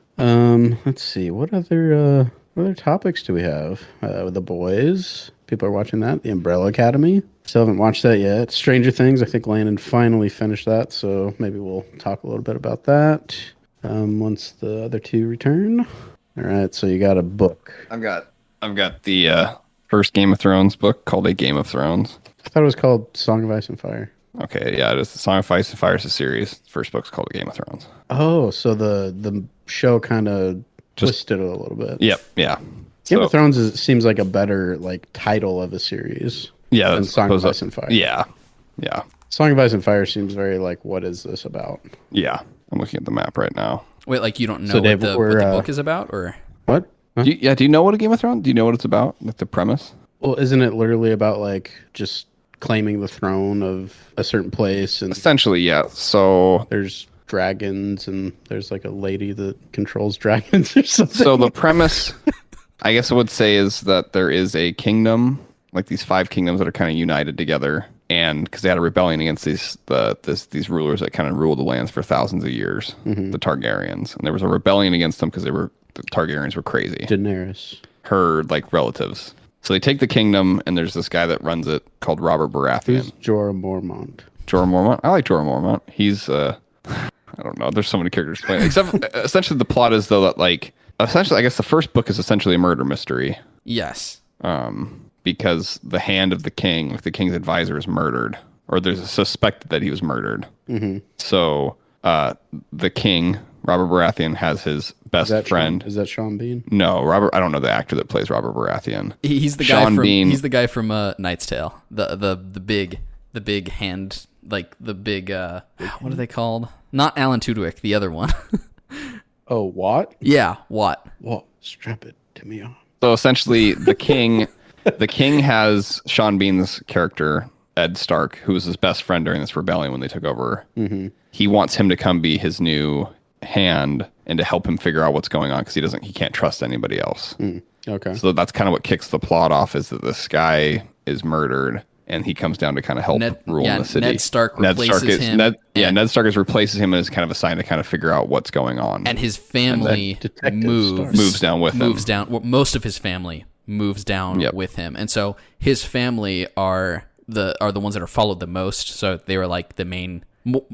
Let's see, what other topics do we have? The boys, people are watching that. The Umbrella Academy, still haven't watched that yet. Stranger Things, I think Landon finally finished that, so maybe we'll talk a little bit about that once the other two return. All right, so you got a book. I've got the first Game of Thrones book called A Game of Thrones. I thought it was called Song of Ice and Fire. Okay, yeah, it is. The Song of Ice and Fire is a series. The first book's called A Game of Thrones. Oh, so the show kind of twisted it a little bit. Yep, yeah. Game of Thrones seems like a better like title of a series. Yeah, than that's Song of supposed Ice and Fire. Yeah, yeah, Song of Ice and Fire seems very like, what is this about? yeah. I'm looking at the map right now. Wait, like you don't know So, Dave, what the book is about, or What? Huh? Do you know what a Game of Thrones? Do you know what it's about? Like the premise? Well, isn't it literally about like just claiming the throne of a certain place and Essentially, yeah. So there's dragons and there's like a lady that controls dragons or something? So the premise, I guess I would say, is that there is a kingdom, like these 5 kingdoms that are kind of united together, and because they had a rebellion against these rulers that kind of ruled the lands for thousands of years, the Targaryens, and there was a rebellion against them because the Targaryens were crazy. Daenerys. Her like relatives. So they take the kingdom, and there's this guy that runs it called Robert Baratheon. Who's Jorah Mormont? Jorah Mormont. I like Jorah Mormont. He's I don't know. There's so many characters playing. Except essentially the plot is though that like essentially I guess the first book is essentially a murder mystery. yes, Because the hand of the king, like the king's advisor, is murdered, or there's a suspected that he was murdered. Mm-hmm. So the king, Robert Baratheon, has his best friend. Is that Sean Bean? No, Robert. I don't know the actor that plays Robert Baratheon. he's the Sean guy from Bean. he's the guy from Knight's Tale. The big hand, like the big what are they called? Not Alan Tudyk, the other one. Oh, what? Yeah, what? What? Strap it to me on. So essentially, the king has Sean Bean's character, Ed Stark, who was his best friend during this rebellion when they took over. Mm-hmm. He wants him to come be his new hand and to help him figure out what's going on because he can't trust anybody else. Okay. So that's kind of what kicks the plot off, is that this guy is murdered and he comes down to kind of help Ned, rule yeah, in the city. Ned Stark replaces him. Ned Stark replaces him and is kind of assigned to kind of figure out what's going on. And his family moves down with him. Well, most of his family moves down with him, and so his family are the ones that are followed the most. So they were like the main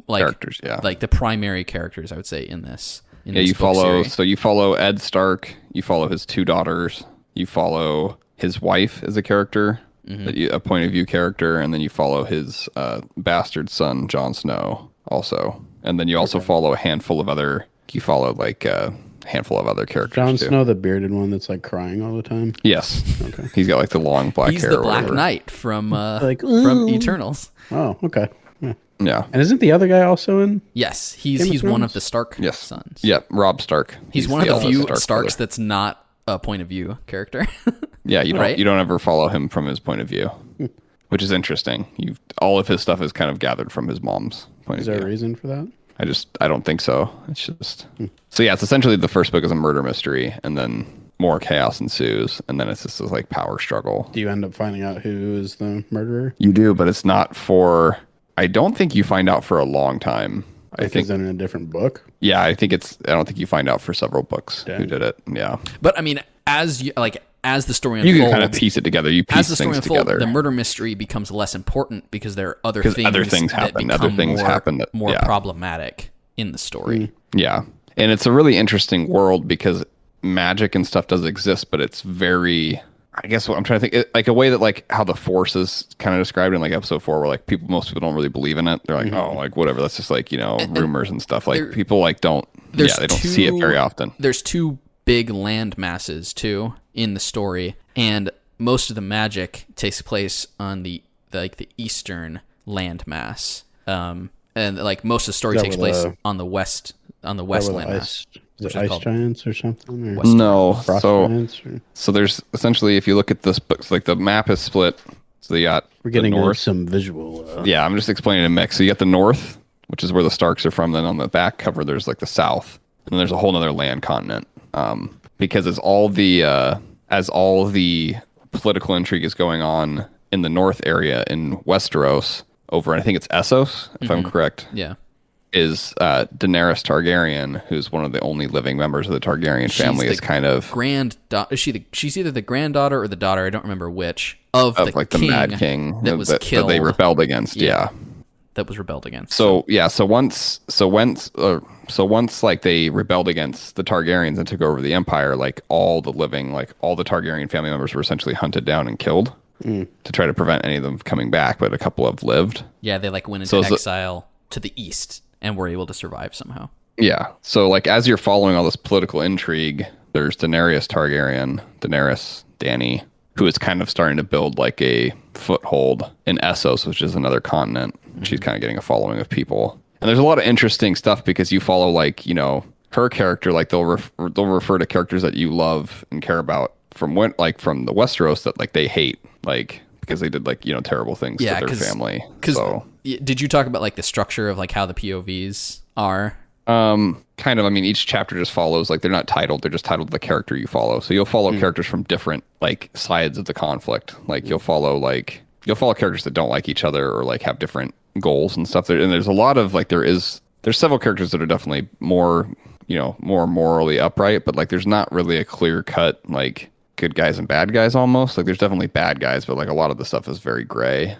characters, like the primary characters, I would say, in this. You follow. So you follow Ed Stark. You follow his 2 daughters. You follow his wife as a character, a point of view character, and then you follow his bastard son, Jon Snow, also. And then you also follow a handful of other. You follow like a handful of other characters. Jon Snow, the bearded one that's like crying all the time. Yes. Okay. He's got like the long black hair. He's the Black Knight from from Eternals. Oh, okay. Yeah. And isn't the other guy also in? Yes, he's one of the Stark sons. Yeah, Robb Stark. He's one of the few Starks that's not a point of view character. Yeah, you don't ever follow him from his point of view, which is interesting. All of his stuff is kind of gathered from his mom's point of view. Is there a reason for that? I don't think so. It's just so yeah. It's essentially the first book is a murder mystery, and then more chaos ensues, and then it's just this like power struggle. Do you end up finding out who is the murderer? You do, but it's not for. I don't think you find out for a long time. I think it's in a different book. Yeah, I don't think you find out for several books who did it. Yeah, but I mean, as the story unfolds, you can kind of piece it together. You piece things together. The murder mystery becomes less important because there are other things happen. That other things happen that more problematic in the story. Yeah, and it's a really interesting world because magic and stuff does exist, but it's very. I guess what I'm trying to think, like a way that like how the Force is kind of described in like episode 4, where like most people don't really believe in it. They're like, oh, like whatever. That's just like rumors and stuff. Like people like don't. Yeah, they don't see it very often. There's 2 big land masses too in the story, and most of the magic takes place on the eastern land mass. And like most of the story takes place on the west land mass. Is it ice giants or something? Or no. Frost giants? So there's essentially, if you look at this book, like the map is split. So you got we're getting the north. Some visual. Yeah, I'm just explaining a mix. So you got the north, which is where the Starks are from. Then on the back cover, there's like the south, and then there's a whole other land continent. Because as all the political intrigue is going on in the north area in Westeros, over I think it's Essos, if I'm correct. Yeah. Is Daenerys Targaryen, who's one of the only living members of the Targaryen family, is kind of she's either the granddaughter or the daughter, I don't remember which, of the like king the Mad King that was killed. That they rebelled against. Yeah. That was rebelled against. So once like they rebelled against the Targaryens and took over the empire, like all the Targaryen family members were essentially hunted down and killed to try to prevent any of them coming back, but a couple have lived. Yeah, they like went into exile to the east and were able to survive somehow. Yeah. So like as you're following all this political intrigue, there's Daenerys Targaryen, Dany, who is kind of starting to build like a foothold in Essos, which is another continent. She's kind of getting a following of people. And there's a lot of interesting stuff because you follow like, her character, like they'll refer to characters that you love and care about from the Westeros that like they hate, like because they did like, terrible things to their family. Did you talk about like the structure of like how the POVs are? Kind of. I mean, each chapter just follows, like they're not titled, they're just titled the character you follow. So you'll follow characters from different like sides of the conflict. Like you'll follow characters that don't like each other or like have different goals and stuff. And there's a lot of like there's several characters that are definitely more morally upright, but like there's not really a clear cut like good guys and bad guys almost. Like there's definitely bad guys, but like a lot of the stuff is very gray.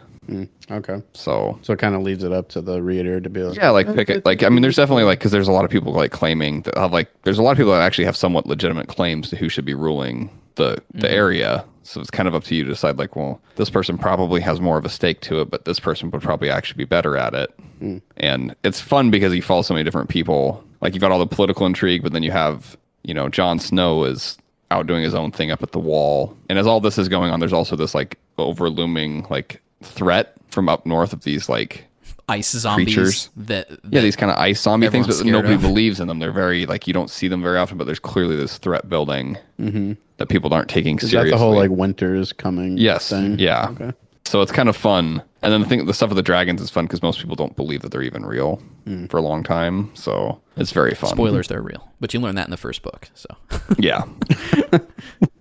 Okay. So it kind of leaves it up to the reader to be like, yeah, like pick it. Like, I mean, there's definitely like, cause there's a lot of people like claiming that have like, there's a lot of people that actually have somewhat legitimate claims to who should be ruling the area. So it's kind of up to you to decide like, well, this person probably has more of a stake to it, but this person would probably actually be better at it. And it's fun because you follow so many different people. Like you've got all the political intrigue, but then you have, Jon Snow is out doing his own thing up at the wall. And as all this is going on, there's also this like overlooming like threat from up north of these like ice zombies creatures that these kind of ice zombie things, but nobody of. believes in them. They're very like, you don't see them very often, but there's clearly this threat building that people aren't taking seriously. Is that the whole like winter is coming thing? Yeah. Okay. So it's kind of fun. And then the stuff with the dragons is fun because most people don't believe that they're even real for a long time. So it's very fun. Spoilers, they're real. But you learn that in the first book. So yeah.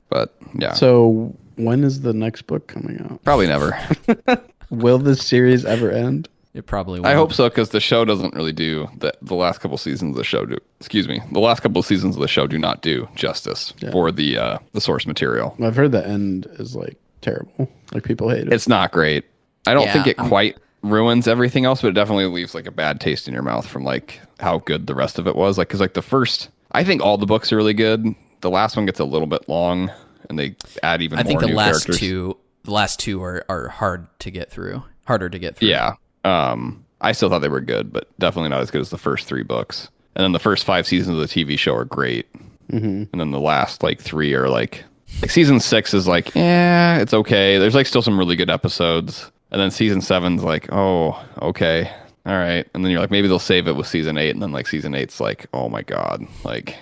But yeah. So when is the next book coming out? Probably never. Will this series ever end? It probably will. I hope so, because the show doesn't really do the last couple seasons of the show do. Excuse me, the last couple of seasons of the show do not do justice for the source material. I've heard the end is like terrible. Like people hate it. It's not great. I don't think it quite ruins everything else, but it definitely leaves like a bad taste in your mouth from like how good the rest of it was. Like, because like the first, I think all the books are really good. The last one gets a little bit long, and they add even more new characters. I think the last two are harder to get through. Yeah. I still thought they were good, but definitely not as good as the first 3 books. And then the first 5 seasons of the TV show are great. And then the last like 3 are like season 6 is like, yeah, it's okay. There's like still some really good episodes. And then season 7's like, oh, okay. All right. And then you're like, maybe they'll save it with season 8. And then like season 8's like, oh my God. Like,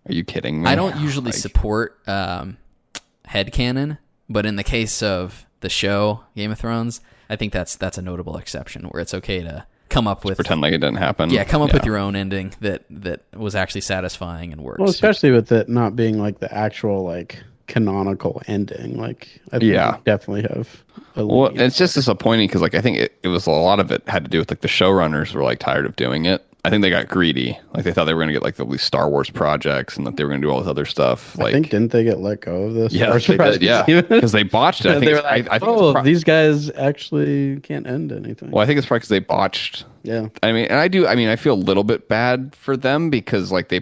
are you kidding me? I don't usually support headcanon, but in the case of the show Game of Thrones, I think that's a notable exception where it's okay to come up with... pretend like it didn't happen. Yeah, come up with your own ending that was actually satisfying and works. Well, especially with it not being like the actual like canonical ending. Like, I think you definitely have... Well, it's just disappointing because like I think it was a lot of it had to do with like the showrunners were like tired of doing it. I think they got greedy. Like they thought they were going to get like these Star Wars projects and that they were going to do all this other stuff. Like, I think didn't they get let go of this? Yeah, they did, yeah, because they botched it. I think they were like, I think these guys actually can't end anything. Well, I think it's probably because they botched. Yeah, I mean, I feel a little bit bad for them because like they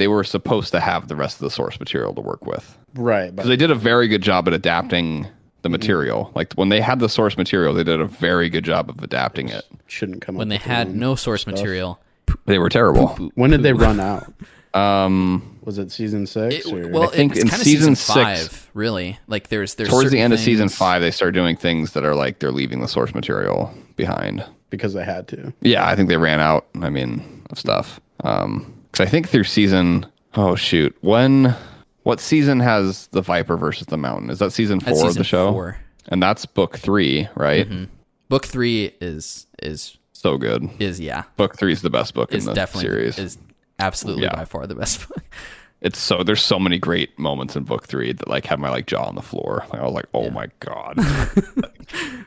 were supposed to have the rest of the source material to work with, right? Because they did a very good job at adapting the material. Like when they had the source material, they did a very good job of adapting it. Shouldn't come when up they had no source material. They were terrible. When did they run out? Was it season 6? Well, I think it's in kind of season 5, 6, really. Like there's towards the end of season 5, they start doing things that are like they're leaving the source material behind because they had to. Yeah, I think they ran out. I mean, of stuff. Because I think through season. Oh shoot, what season has the Viper versus the Mountain? Is that season 4 of the show? 4. And that's book 3, right? Mm-hmm. Book 3 is so good. Book 3 is the best book in the series. Is absolutely by far the best book. There's so many great moments in book 3 that like have my like jaw on the floor. Like, I was like, oh my God.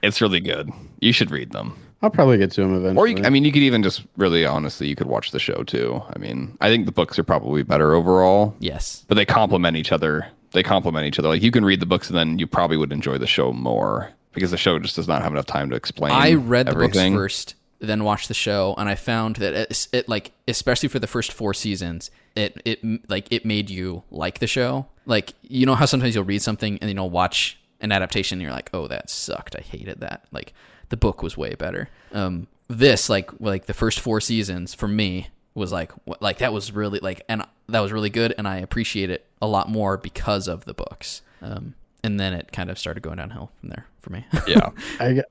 It's really good. You should read them. I'll probably get to them eventually. Or you could even just really honestly, you could watch the show too. I mean, I think the books are probably better overall. Yes. But they complement each other. Like you can read the books and then you probably would enjoy the show more because the show just does not have enough time to explain. I read everything. The books first, then watched the show, and I found that it like, especially for the first 4 seasons, it made you like the show. Like, you know how sometimes you'll read something and watch an adaptation and you're like, oh, that sucked. I hated that. Like, the book was way better. This like the first 4 seasons for me was like that was really and that was really good, and I appreciate it a lot more because of the books. And then it kind of started going downhill from there for me. Yeah.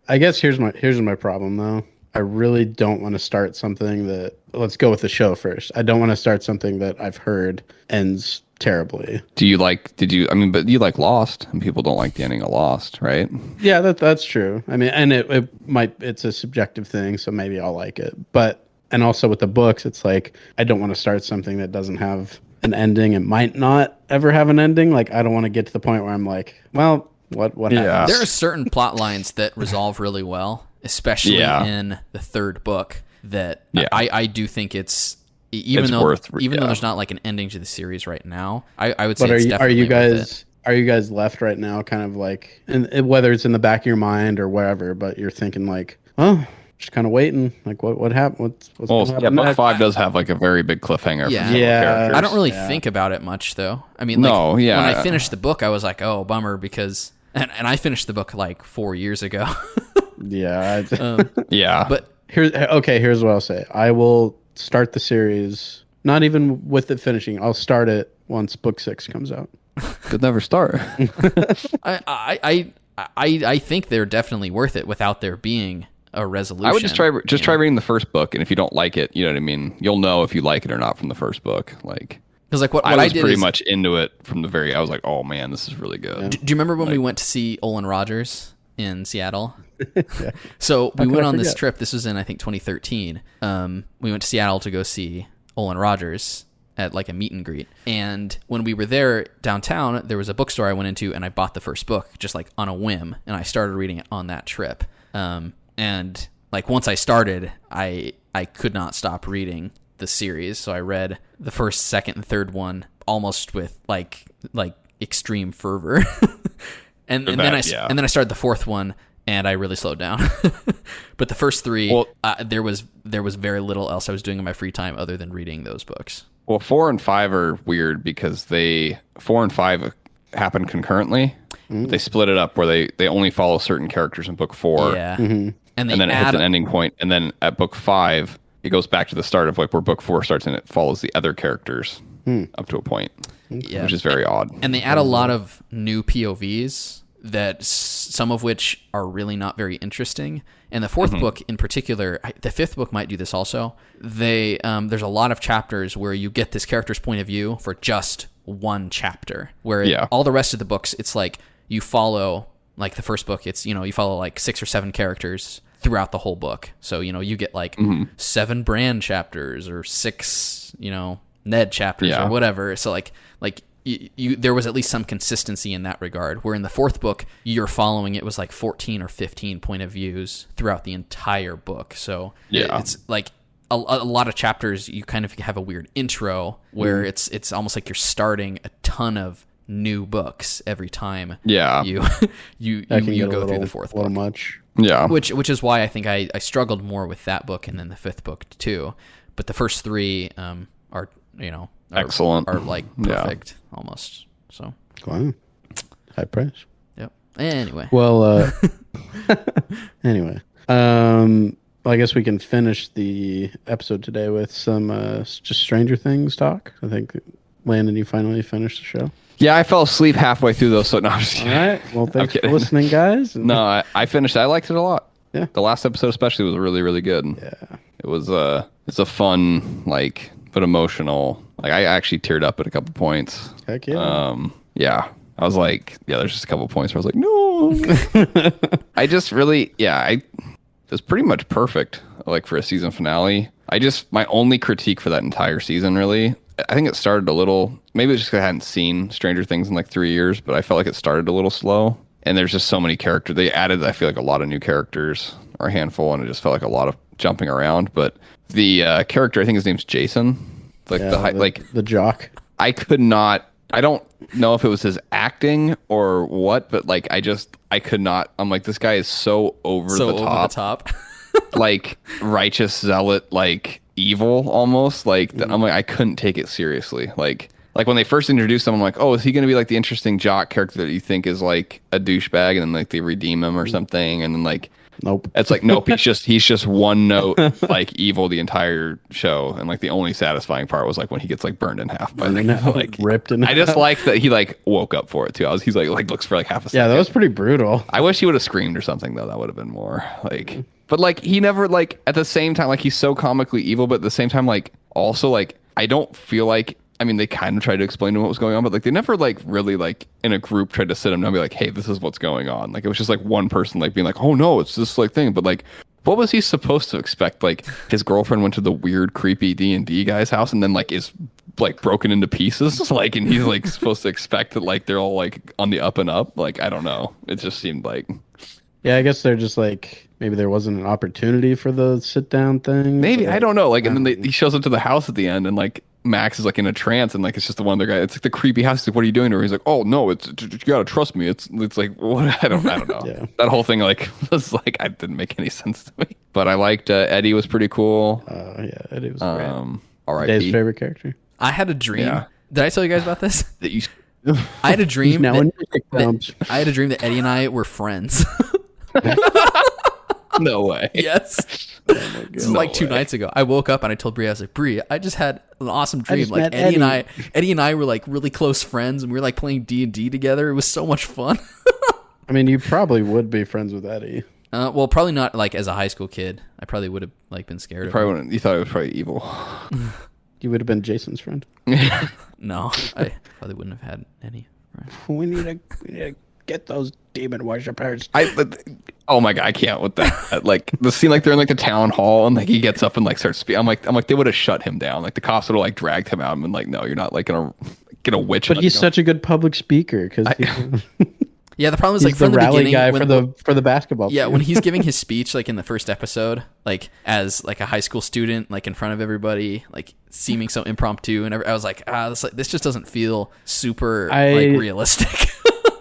I guess here's my problem though. I really don't want to start something that, let's go with the show first. I don't want to start something that I've heard ends terribly. But you like Lost, and people don't like the ending of Lost, right? Yeah, that's true. I mean, and it's a subjective thing, so maybe I'll like it. But, and also with the books, it's like, I don't want to start something that doesn't have an ending. It might not ever have an ending. Like, I don't want to get to the point where I'm like, well, what happens? There are certain plot lines that resolve really well, especially in the 3rd book, that I do think it's even though there's not like an ending to the series right now, I would say it's definitely are you guys left right now kind of like, and whether it's in the back of your mind or wherever, but you're thinking like, oh, just kind of waiting, like what happened? What's going to happen book next? 5 does have like a very big cliffhanger. Yeah. I don't really think about it much though. I mean, when I finished the book, I was like, oh, bummer, because and I finished the book like 4 years ago. Yeah. But here's what I'll say. I will start the series, not even with it finishing. I'll start it once book 6 comes out. Could never start. I think they're definitely worth it without there being a resolution. I would try reading the first book, and if you don't like it, you know what I mean, you'll know if you like it or not from the first book. Like, because like what I I was did pretty much into it from the very. I was like, oh man, this is really good. Yeah. Do you remember when we went to see Olin Rogers in Seattle? Yeah. So we went on this trip. This was in I think 2013. We went to Seattle to go see Olin Rogers, at like a meet and greet. And when we were there downtown, there was a bookstore I went into, and I bought the first book just like on a whim, and I started reading it on that trip. And like once I started, I could not stop reading the series. So I read the first, second, and third one almost with like extreme fervor. and then I started the fourth one, and I really slowed down. But the first three, there was very little else I was doing in my free time other than reading those books. Well, 4 and 5 are weird because 4 and 5 happen concurrently. They split it up where they only follow certain characters in book 4. Yeah. And then it hits an ending point, and then at book 5, it goes back to the start of like where book 4 starts, and it follows the other characters up to a point, which is very odd. And they add a lot of new POVs that some of which are really not very interesting. And the fourth book in particular, the fifth book might do this also. There's a lot of chapters where you get this character's point of view for just one chapter, where all the rest of the books, it's like you follow, like the first book, it's, you follow like 6 or 7 characters throughout the whole book. So, you get like 7 Bran chapters or 6, Ned chapters or whatever. So like there was at least some consistency in that regard, where in the fourth book, you're following, it was like 14 or 15 point of views throughout the entire book. So it's like a lot of chapters, you kind of have a weird intro where it's almost like you're starting a ton of new books every time you go through the fourth book. Much. Yeah. Which is why I think I struggled more with that book and then the fifth book too. But the first 3 are excellent, are like perfect almost. So wow, high praise. Yep. Anyway. Well, anyway, I guess we can finish the episode today with some just Stranger Things talk. I think Landon, you finally finished the show. Yeah, I fell asleep halfway through those, so no, I'm just kidding. All right. Well, thanks for listening, guys. No, I finished. I liked it a lot. Yeah. The last episode especially was really, really good. Yeah. It was it's a fun, but emotional. I actually teared up at a couple points. Heck yeah. Yeah. I was like, there's just a couple points where I was like, no. I just really, it was pretty much perfect, for a season finale. My only critique for that entire season, really, I think it started a little, maybe it's just because I hadn't seen Stranger Things in 3 years, but I felt like it started a little slow. And there's just so many characters. They added, I feel like, a lot of new characters, or a handful, and it just felt like a lot of jumping around. But the character, I think his name's Jason, the jock. I could not. I don't know if it was his acting or what, but I could not. I'm like, this guy is so over the top. Righteous zealot, evil almost. I'm like, I couldn't take it seriously. Like when they first introduced him, I'm like, oh, is he going to be the interesting jock character that you think is a douchebag, and then they redeem him or something, and then nope. It's nope. He's just one note evil the entire show, and the only satisfying part was when he gets burned in half by ripped in half. I just like that he woke up for it too. He's looks for half a second. Yeah, that was pretty brutal. I wish he would have screamed or something though. That would have been more But he never at the same time he's so comically evil, but at the same time also I don't feel I mean, they kind of tried to explain to him what was going on, but they never really in a group tried to sit him down and be like, hey, this is what's going on. It was just one person being like, oh no, it's this thing. But what was he supposed to expect? His girlfriend went to the weird, creepy D&D guy's house and then is broken into pieces. And he's supposed to expect that they're all on the up and up. I don't know. It just seemed yeah, I guess they're just maybe there wasn't an opportunity for the sit down thing. Maybe, I don't know. And then he shows up to the house at the end and Max is in a trance and it's just the one other guy. It's the creepy house. He's what are you doing to her? He's oh no, you gotta trust me. It's what I don't know. Yeah. That whole thing was I didn't make any sense to me. But I liked Eddie was pretty cool. Yeah, Eddie was great. All right, Dave's favorite character. I had a dream. Yeah. Did I tell you guys about this? That you. I had a dream. I had a dream that Eddie and I were friends. No way. Yes. Oh my God. This is 2 nights ago. I woke up and I told Brie, I was like, Brie, I just had an awesome dream. Eddie and I were really close friends, and we were playing D&D together. It was so much fun. I mean, you probably would be friends with Eddie. Well, probably not as a high school kid. I probably would have been scared of him. You thought it was probably evil. You would have been Jason's friend. No, I probably wouldn't have had any. Right. We need a get those demon worshippers. Oh my god, I can't with that. Like the scene, like they're in like the town hall, and like he gets up and like starts speaking. I'm like, they would have shut him down. Like the cops would have like dragged him out and been like, no, you're not like gonna get a witch. But he's such a good public speaker because Yeah, the problem is he's like from the the rally beginning guy when for the basketball. yeah, team. when he's giving his speech, like in the first episode, like as like a high school student, like in front of everybody, like seeming so impromptu, and I was like, this just doesn't feel super like realistic.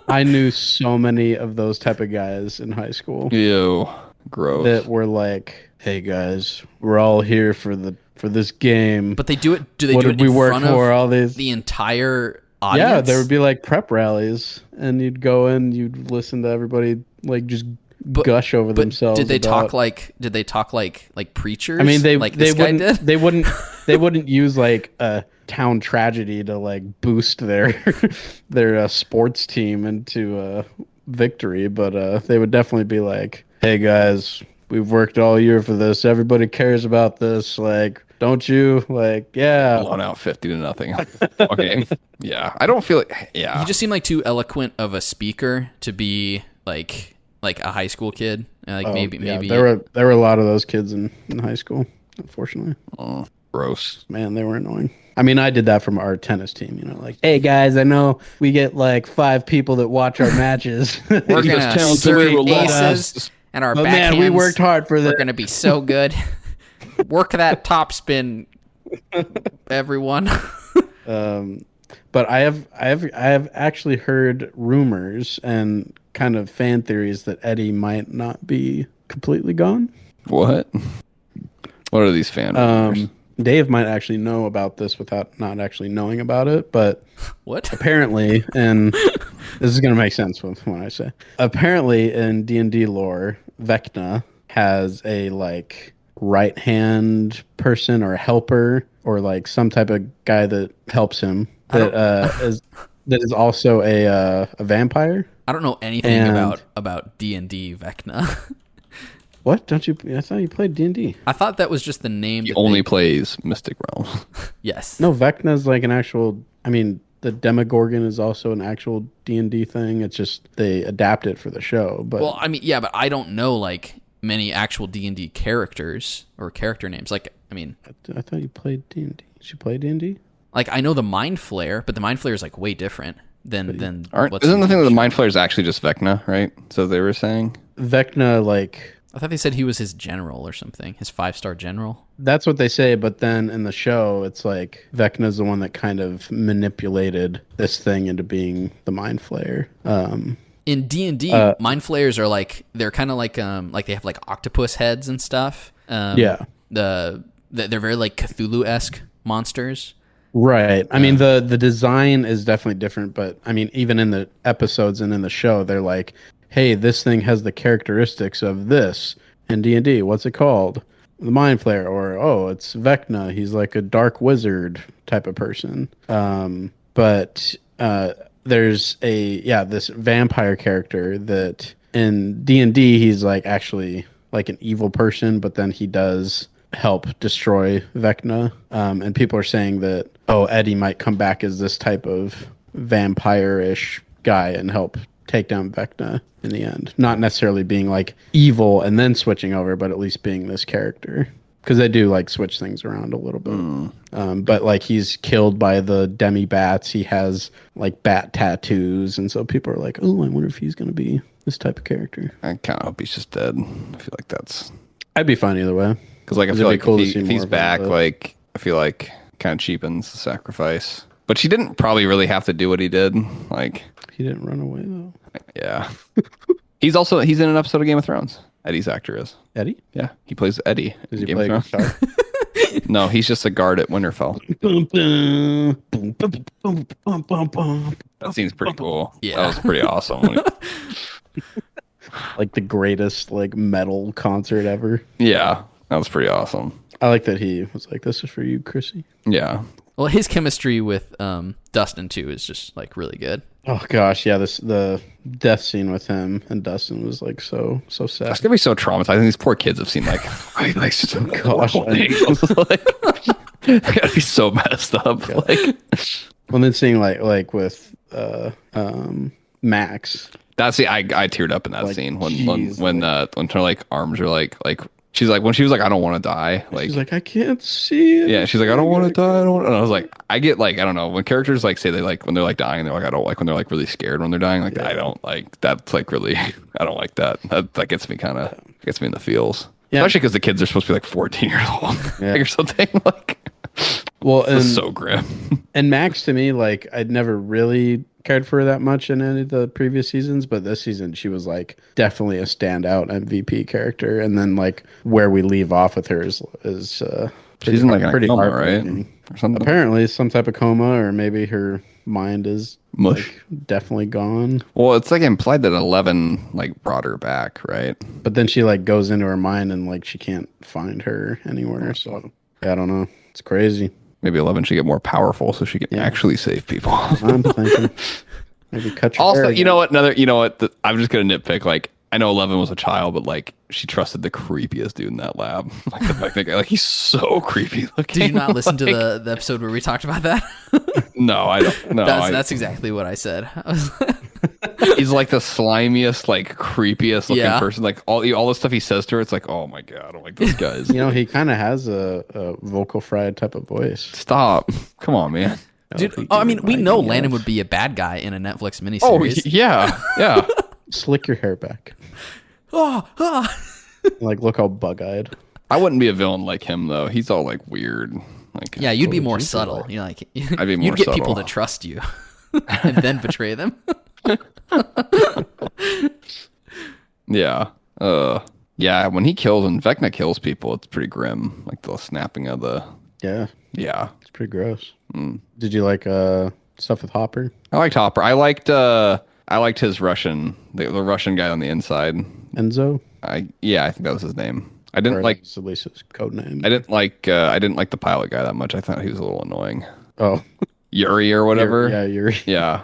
I knew so many of those type of guys in high school. Ew, gross. That were like, "Hey guys, we're all here for this game." But they do it. Do they what do did it we in work front for? of All these. the entire audience? Yeah, there would be like prep rallies, and you'd go in, you'd listen to everybody like just gush over themselves. Did they talk like? Did they talk like preachers? I mean, like this guy did. They wouldn't use like a town tragedy to like boost their sports team into victory, but they would definitely be like, "Hey guys, we've worked all year for this. Everybody cares about this. Like, don't you? Like, yeah." Blown out 50-0. Okay. Yeah. I don't feel like. Yeah. He just seemed like too eloquent of a speaker to be like a high school kid. Like maybe there were a lot of those kids in high school, unfortunately. Oh, gross. Man, they were annoying. I mean, I did that from our tennis team, you know, like, "Hey guys, I know we get like 5 people that watch our matches. We're gonna serve aces and our but backhands. Man, we worked hard for this. We're gonna be so good. Work that topspin, everyone." But I have actually heard rumors and kind of fan theories that Eddie might not be completely gone. What? What are these fan rumors? Dave might actually know about this without not actually knowing about it, but what? Apparently, and this is going to make sense when I say. Apparently, in D&D lore, Vecna has a like right-hand person or helper or like some type of guy that helps him that is also a vampire. I don't know anything about D&D Vecna. What? Don't you? I thought you played D&D. I thought that was just the name. He only plays Mystic Realm. Yes. No, Vecna's like an actual. I mean, the Demogorgon is also an actual D&D thing. It's just they adapt it for the show. But well, I mean, yeah, but I don't know like many actual D&D characters or character names. Like, I mean, I thought you played D&D. Did you play D&D? Like, I know the Mind Flayer, but the Mind Flayer is like way different than isn't the thing that the Mind Flayer is actually just Vecna, right? So they were saying Vecna, like, I thought they said he was his general or something, his 5-star general. That's what they say, but then in the show, it's like Vecna's the one that kind of manipulated this thing into being the Mind Flayer. In D&D, Mind Flayers are like, they're kind of like they have like octopus heads and stuff. Yeah. They're very like Cthulhu-esque monsters. Right. I mean, the design is definitely different, but I mean, even in the episodes and in the show, they're like, hey, this thing has the characteristics of this in D&D. What's it called? The Mind Flayer. Or, oh, it's Vecna. He's like a dark wizard type of person. But there's this vampire character that in D&D, he's like actually like an evil person, but then he does help destroy Vecna. And people are saying that, oh, Eddie might come back as this type of vampire-ish guy and help take down Vecna in the end. Not necessarily being like evil and then switching over, but at least being this character. Because they do like switch things around a little bit. But like he's killed by the demi-bats. He has like bat tattoos. And so people are like, oh, I wonder if he's going to be this type of character. I kind of hope he's just dead. I feel like that's... I'd be fine either way. Because like I feel like cool if he's back, like I feel like kind of cheapens the sacrifice. But she didn't probably really have to do what he did. Like he didn't run away though. Yeah. he's in an episode of Game of Thrones. Eddie's actor is. Eddie? Yeah, he plays Eddie. Does he play guitar? No, he's just a guard at Winterfell. That seems pretty cool. Yeah. That was pretty awesome. Like the greatest like metal concert ever. Yeah, that was pretty awesome. I like that he was like, this is for you, Chrissy. Yeah. Well, his chemistry with Dustin too is just like really good. Oh gosh, yeah, the death scene with him and Dustin was like so sad. That's gonna be so traumatizing. These poor kids have seen like some horrible things. Like, they gotta be so messed up. Like, well, then seeing like with Max. I teared up in that Like, scene when geez, when her like arms are like she's like when she was like I don't want to die like she's like, I can't see it. yeah she's like I don't want to die I don't wanna, and I was like I get like I don't know when characters like say they like when they're like dying they're like I don't like when they're like really scared when they're dying like I don't like that's like really I don't like that gets me in the feels especially because the kids are supposed to be like 14 years old like, or something like well and it's so grim. And Max, to me, like, I'd never really cared for her that much in any of the previous seasons, but this season she was like definitely a standout MVP character. And then like where we leave off with her is She's in like a pretty coma, right? heartbreaking. Or something. Apparently, some type of coma, or maybe her mind is Mush. like, definitely gone. Well, it's like implied that 11 like brought her back, right? But then she like goes into her mind and like she can't find her anywhere. So yeah, I don't know. It's crazy. Maybe 11 should get more powerful so she can actually save people. I'm thinking maybe cut your Also, hair you know what? I'm just gonna nitpick. Like, I know 11 was a child, but like, she trusted the creepiest dude in that lab. Like the fact that like he's so creepy looking. Did you not listen to Like, the episode where we talked about that? No, I don't. No, That's exactly what I said. I was he's like the slimiest, like creepiest looking Yeah. person. Like all the stuff he says to her, it's like, oh my god, I'm like this guy's. You know, he kind of has a vocal fry type of voice. Stop! Come on, man. Dude, I mean, we know Landon would be a bad guy in a Netflix miniseries. Oh yeah, yeah. Slick your hair back. Like, look how bug-eyed. I wouldn't be a villain like him though. He's all like weird. Like Yeah, you'd be more you subtle. You know, like I'd be more you'd get people subtle. to trust you, and then betray them. yeah. Yeah. When Vecna kills people, it's pretty grim. Like the snapping of the. Yeah, Yeah. it's pretty gross. Did you like stuff with Hopper? I liked Hopper. I liked his Russian, the Russian guy on the inside. Enzo? I think that was his name. I didn't Or like. that's at least his code name. I didn't like the pilot guy that much. I thought he was a little annoying. Oh, Yuri or whatever. yeah, you're. Yeah.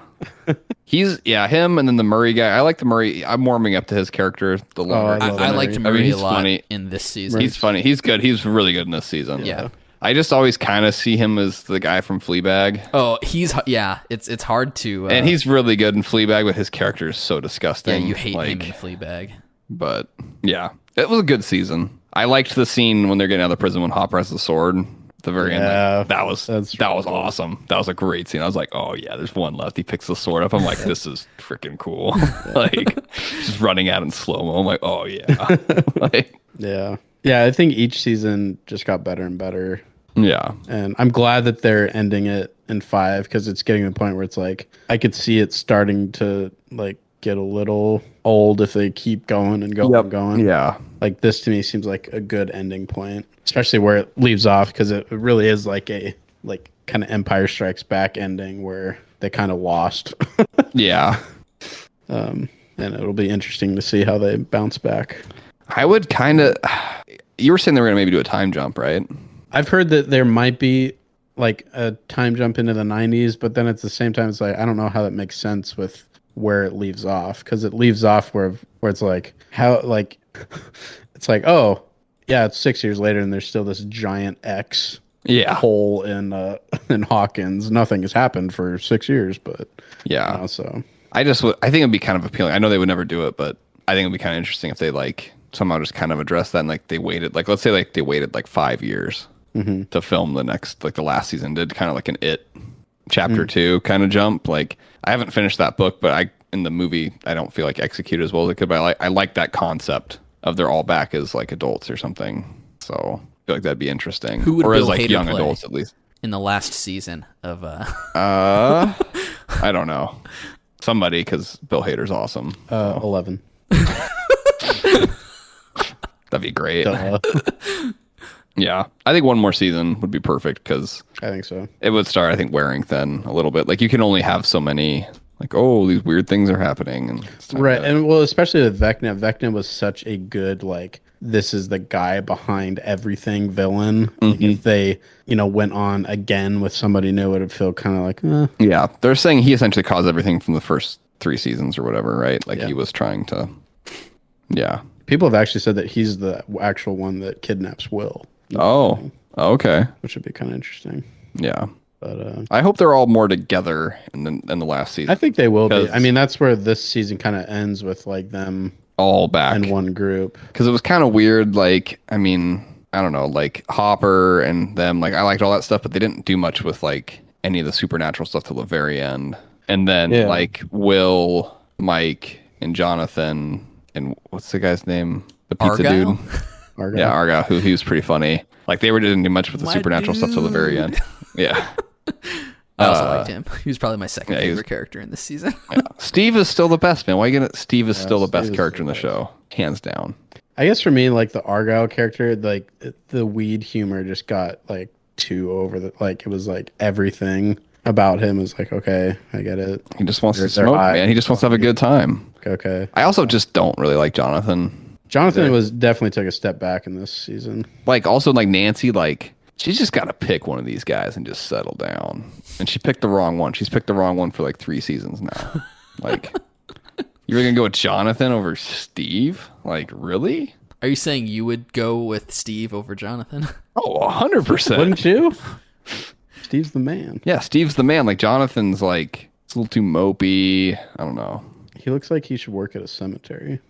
Him and then the Murray guy. I like the Murray. I'm warming up to his character. The longer. I love I liked Murray. Murray he's a lot funny. in this season. He's funny. He's good. He's really good in this season. Yeah. I just always kind of see him as the guy from Fleabag. Oh, it's hard to. And he's really good in Fleabag, but his character is so disgusting. you hate him in like, Fleabag. But yeah, it was a good season. I liked the scene when they're getting out of the prison when Hopper has the sword. At the very end, Yeah, like, that was awesome. That was a great scene. I was like, oh yeah, there's one left. He picks the sword up. I'm like, this is freaking cool. Like just running out in slow mo. I'm like, oh yeah. Like, Yeah. Yeah, I think each season just got better and better. yeah. And I'm glad that they're ending it in 5 because it's getting to the point where it's like I could see it starting to like get a little old if they keep going and going and going. Yeah. Like this to me seems like a good ending point, especially where it leaves off because it really is like a like kind of Empire Strikes Back ending where they kind of lost. Yeah. And it'll be interesting to see how they bounce back. I would kind of. You were saying they were going to maybe do a time jump, right? I've heard that there might be like a time jump into the 90s, but then at the same time, it's like I don't know how that makes sense with where it leaves off because it leaves off where it's like how like it's like oh yeah it's 6 years later and there's still this giant X hole in Hawkins. Nothing has happened for 6 years, but yeah. you know, so I think it'd be kind of appealing. I know they would never do it, but I think it'd be kind of interesting if they like somehow just kind of address that and like they waited like let's say like they waited like 5 years to film the next like the last season did kind of like an It chapter 2 kind of jump. Like I haven't finished that book, but in the movie I don't feel like executed as well as it could. But I like that concept of they're all back as like adults or something. So I feel like that'd be interesting. Who would or as Bill like Hader young play adults at least. in the last season of I don't know. Somebody because Bill Hader's awesome. 11. That'd be great. Duh. Yeah, I think one more season would be perfect because I think so. it would start, I think, wearing thin a little bit. Like you can only have so many. Like, oh, these weird things are happening, and it's time Right, to- and well, especially with Vecna. Vecna was such a good like. This is the guy behind everything villain. Like if they, went on again with somebody new, it would feel kind of like, yeah, they're saying he essentially caused everything from the first 3 seasons or whatever, right? Like he was trying to, yeah. People have actually said that he's the actual one that kidnaps Will. Oh, okay, Which would be kind of interesting. yeah. But I hope they're all more together in the last season. I think they will be. 'Cause I mean, that's where this season kind of ends with like them all back. in one group. Because it was kind of weird. Like, I mean, I don't know, like Hopper and them. Like, I liked all that stuff, but they didn't do much with like any of the supernatural stuff till the very end. And then Yeah. like Will, Mike, and Jonathan, and what's the guy's name? The pizza Argyle? dude. Argyle. Yeah, Argyle. Who he was pretty funny. Like they didn't do much with the My supernatural stuff till the very end. Yeah. I also liked him. He was probably my second yeah, he favorite was- character in this season. Steve is still the best, man. Why you gonna? Steve is still the Steve best is character the in the best. show, hands down. I guess for me, like the Argyle character, like the weed humor just got like too over the like it was like everything about him was like, okay, I get it. He just wants They're to smoke, high. man. He just wants to have a good time. Okay. I also just don't really like Jonathan. Jonathan was definitely took a step back in this season. Like also like Nancy, like she's just got to pick one of these guys and just settle down. And she picked the wrong one. She's picked the wrong one for like 3 seasons now. Like you were gonna go with Jonathan over Steve? Like really? Are you saying you would go with Steve over Jonathan? Oh, 100%. Wouldn't you? Steve's the man. Yeah, Steve's the man. Like Jonathan's like it's a little too mopey. I don't know. He looks like he should work at a cemetery.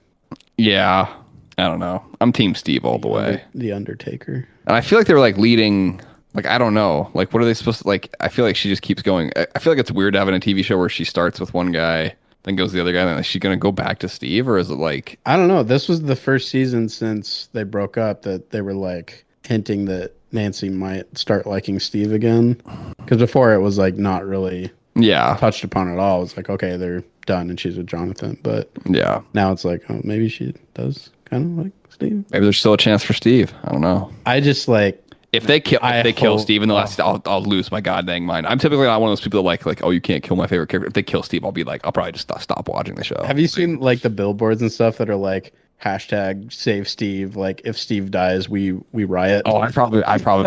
Yeah, I don't know. I'm Team Steve all the way. The Undertaker. And I feel like they were like leading, like, I don't know. Like, what are they supposed to, like, I feel like she just keeps going. I feel like it's weird having a TV show where she starts with one guy, then goes to the other guy, and then is she going to go back to Steve? Or is it like, I don't know. This was the first season since they broke up that they were like hinting that Nancy might start liking Steve again. Because before it was like not really yeah, touched upon at all. It was like, okay, they're done and she's with Jonathan. But yeah. now it's like, oh, maybe she does kind of like Steve. Maybe there's still a chance for Steve. I don't know. I just like, If they kill, I if they kill hope- Steve in the last, I'll lose my goddamn mind. I'm typically not one of those people that like, oh, you can't kill my favorite character. If they kill Steve, I'll be like, I'll probably just stop watching the show. have you seen like the billboards and stuff that are like hashtag save Steve? Like if Steve dies, we riot. Oh, I probably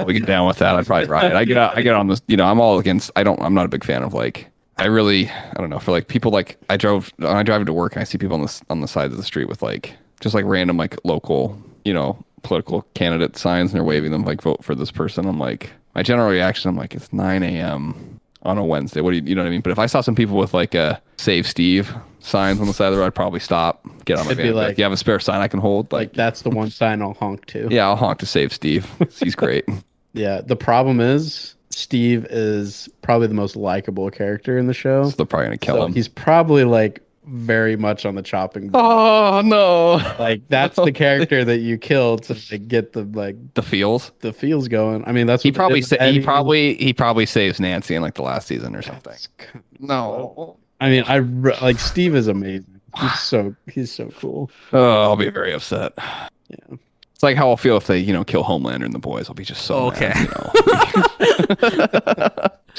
would get down with that. I'd probably riot. I get on this. You know, I'm all against. I'm not a big fan of like. I don't know, for like people like when I drive to work and I see people on the side of the street with like just like random like local, you know, political candidate signs and they're waving them like vote for this person. I'm like, my general reaction, I'm like, it's 9 a.m. on a Wednesday. What do you know what I mean? But if I saw some people with like a Save Steve signs on the side of the road, I'd probably stop, get on my It'd be van. like- If you have a spare sign I can hold, Like that's the one sign I'll honk to. yeah, I'll honk to Save Steve. He's great. Yeah. The problem is Steve is probably the most likable character in the show. So they're probably gonna kill So him. he's probably like very much on the chopping block. Oh no, Like that's the character that you kill to like, get the like the feels. the feels going. I mean, that's He what they did with Eddie. he probably saves Nancy in like the last season or something. No. I mean, like Steve is amazing. He's so cool. Oh, I'll be very upset. Yeah. It's like how I'll feel if they, you know, kill Homelander and the boys. I'll be just so Okay. mad,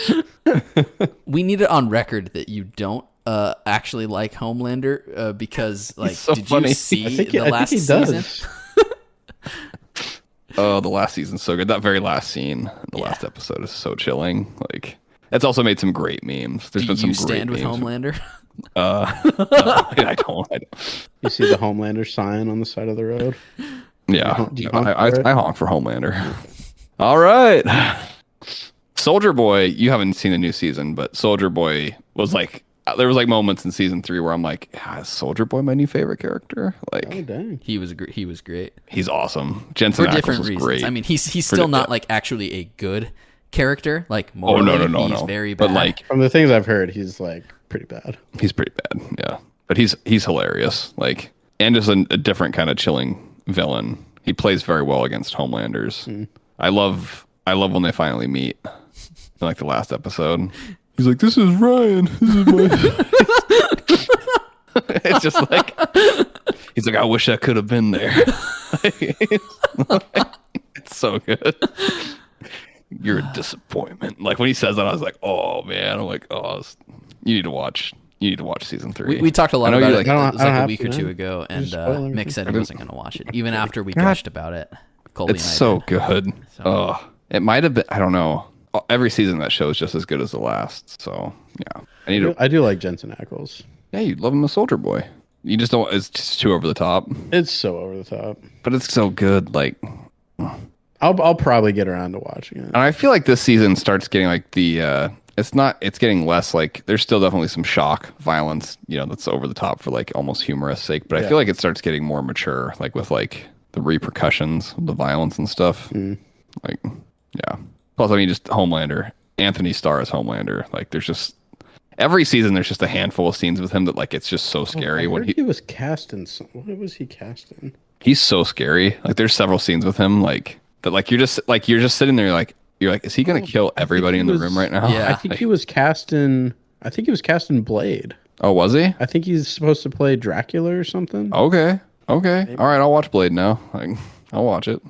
you know? We need it on record that you don't actually like Homelander because, like, so did funny. you see I think the last he season? does. Oh, the last season's so good. That very last scene, the last episode is so chilling. Like, it's also made some great memes. There's Do been some you great stand with memes. Homelander? No, I don't. You see the Homelander sign on the side of the road? Yeah, Do you no, honk I for it? honk for Homelander. All right, Soldier Boy. You haven't seen the new season, but Soldier Boy was like, there was like moments in season 3 where I'm like, is Soldier Boy my new favorite character? Like, Oh dang! He was great he's awesome. Jensen for Ackles different was reasons. great. I mean, he's still di- not like actually a good character. Like, oh no, morally, he's very bad. But like, From the things I've heard, he's like pretty bad. he's pretty bad. Yeah, but he's hilarious. Like, and just a different kind of chilling villain. He plays very well against Homelanders. I love when they finally meet in like the last episode. He's like, "This is Ryan. This is my." It's just like he's like, "I wish I could have been there." It's so good. You're a disappointment. Like when he says that, I was like, "Oh man!" I'm like, "Oh, you need to watch. You need to watch season 3." we talked a lot I know about you're it. like, I don't- It was I don't like a have week to, or two man. ago, and Just spoil everything. Mick said he wasn't going to watch it, even after we gushed about it. Colby It's and I so did. good. So- Oh, it might have been. I don't know. Every season of that show is just as good as the last. So yeah, I need to. I do like Jensen Ackles. Yeah, you love him as Soldier Boy. You just don't. It's just too over the top, It's so over the top. but it's so good. Like, I'll probably get around to watching it. And I feel like this season starts getting like it's getting less like there's still definitely some shock violence, that's over the top for like almost humorous sake. But I feel like it starts getting more mature, like with like the repercussions of the violence and stuff. Like, yeah. Plus, I mean, just Homelander, Anthony Starr as Homelander. Like, there's just every season there's just a handful of scenes with him that like it's just so scary. When he was cast in what was he cast in? He's so scary. Like, there's several scenes with him like that. Like, you're just sitting there like. You're like, is he gonna kill everybody in the room right now? Yeah. I think he was cast in Blade. Oh, was he? I think he's supposed to play Dracula or something. Okay. All right, I'll watch Blade now. Like, I'll watch it.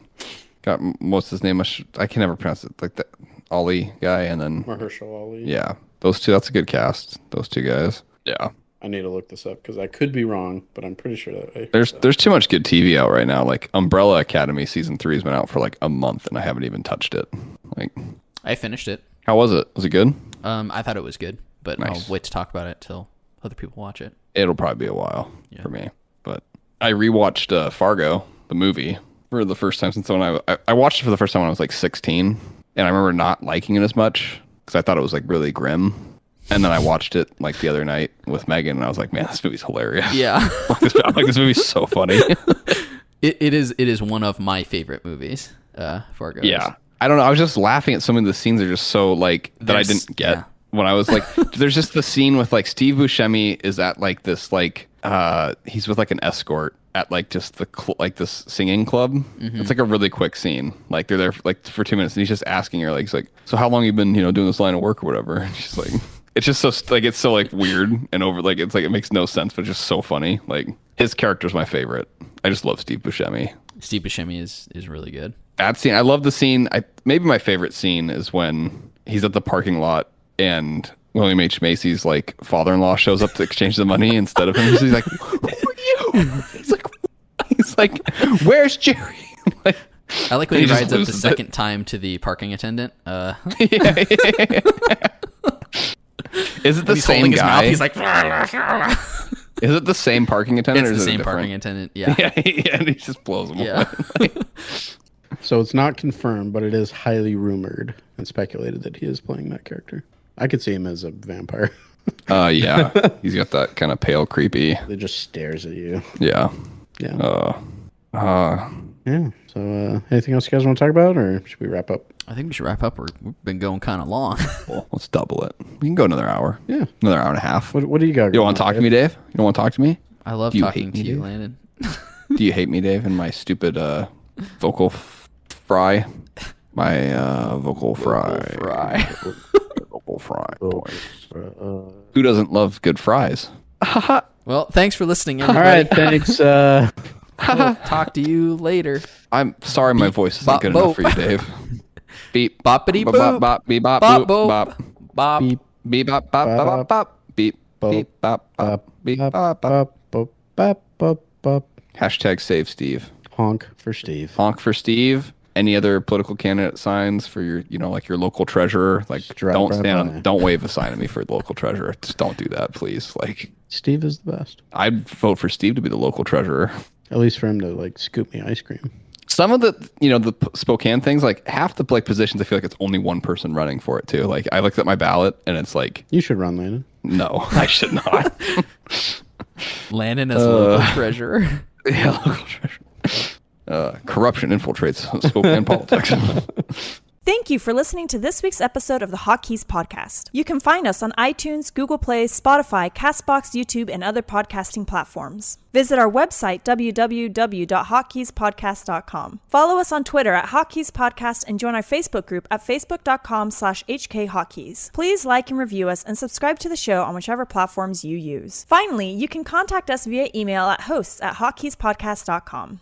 Got what's his name? I can never pronounce it. Like the Ollie guy, and then Mahershala Ali. Yeah, those two. That's a good cast. Those two guys. Yeah. I need to look this up because I could be wrong, but I'm pretty sure that there's too much good TV out right now. Like Umbrella Academy season 3 has been out for like a month, and I haven't even touched it. Like, I finished it. How was it? Was it good? I thought it was good, but Nice. I'll wait to talk about it till other people watch it. It'll probably be a while for me. But I rewatched Fargo, the movie, for the first time since when I watched it for the first time when I was like 16, and I remember not liking it as much because I thought it was like really grim. And then I watched it like the other night with Megan, and I was like, "Man, this movie's hilarious." Yeah, I'm like, this movie's so funny. It is one of my favorite movies. Fargo. Yeah, I don't know. I was just laughing at some of the scenes. Are just so like that I didn't get when I was like. There's just the scene with like Steve Buscemi is at like this like he's with like an escort at like just the like this singing club. It's like a really quick scene. Like they're there like for 2 minutes, and he's just asking her like, he's like, "So how long you been doing this line of work or whatever?" And she's like. It's just so like it's so like weird and over like it's like it makes no sense, but it's just so funny. Like his character's my favorite. I just love Steve Buscemi. Steve Buscemi is really good. That scene, I love the scene. Maybe my favorite scene is when he's at the parking lot and William H. Macy's like father-in-law shows up to exchange the money instead of him. He's like, "Who are you?" He's like, "Where's Jerry?" Like, I like when he rides up the second time to the parking attendant. Yeah. Is it the same guy? He's like, is it the same parking attendant? It's or is the it same different? parking attendant. Yeah. Yeah, and he just blows them away. So it's not confirmed, but it is highly rumored and speculated that he is playing that character. I could see him as a vampire. Yeah. He's got that kind of pale, creepy. It just stares at you. Yeah. Yeah. Yeah. So anything else you guys want to talk about, or should we wrap up? I think we should wrap up. We've been going kind of long. Well, let's double it. We can go another hour. Yeah. Another hour and a half. What do you got? You don't want to talk to me, Dave? You don't want to talk to me? I love talking to you, Landon. Do you hate me, Dave, and my stupid vocal fry? My vocal fry. Vocal fry. Who doesn't love good fries? Well, thanks for listening, All everybody. right. Thanks. We'll talk to you later. I'm sorry my voice isn't good enough for you, Dave. Beep. Boppity Bop, boop. bop, beep, bop, Bop, boop, boop. bop. Bop. Beep. Beep, bop, bop, bop, bop, bop. Beep, beep, bop, bop, beep, bop, bop. Hashtag save Steve. Honk for Steve. Honk for Steve. Any other political candidate signs for your, like your local treasurer? Like, don't wave a sign at me for the local treasurer. Just don't do that, please. Like, Steve is the best. I'd vote for Steve to be the local treasurer. At least for him to like scoop me ice cream. Some of the, the Spokane things, like half the like positions, I feel like it's only one person running for it too. Like I looked at my ballot and it's like, You should run, Landon. no, I should not. Landon as local treasurer. Yeah, local treasurer. Corruption infiltrates Spokane politics. Thank you for listening to this week's episode of the Hotkeys podcast. You can find us on iTunes, Google Play, Spotify, CastBox, YouTube, and other podcasting platforms. Visit our website, www.hotkeyspodcast.com. Follow us on Twitter at Hotkeys Podcast and join our Facebook group at facebook.com/HKHotkeys. Please like and review us and subscribe to the show on whichever platforms you use. Finally, you can contact us via email at hosts@hotkeyspodcast.com.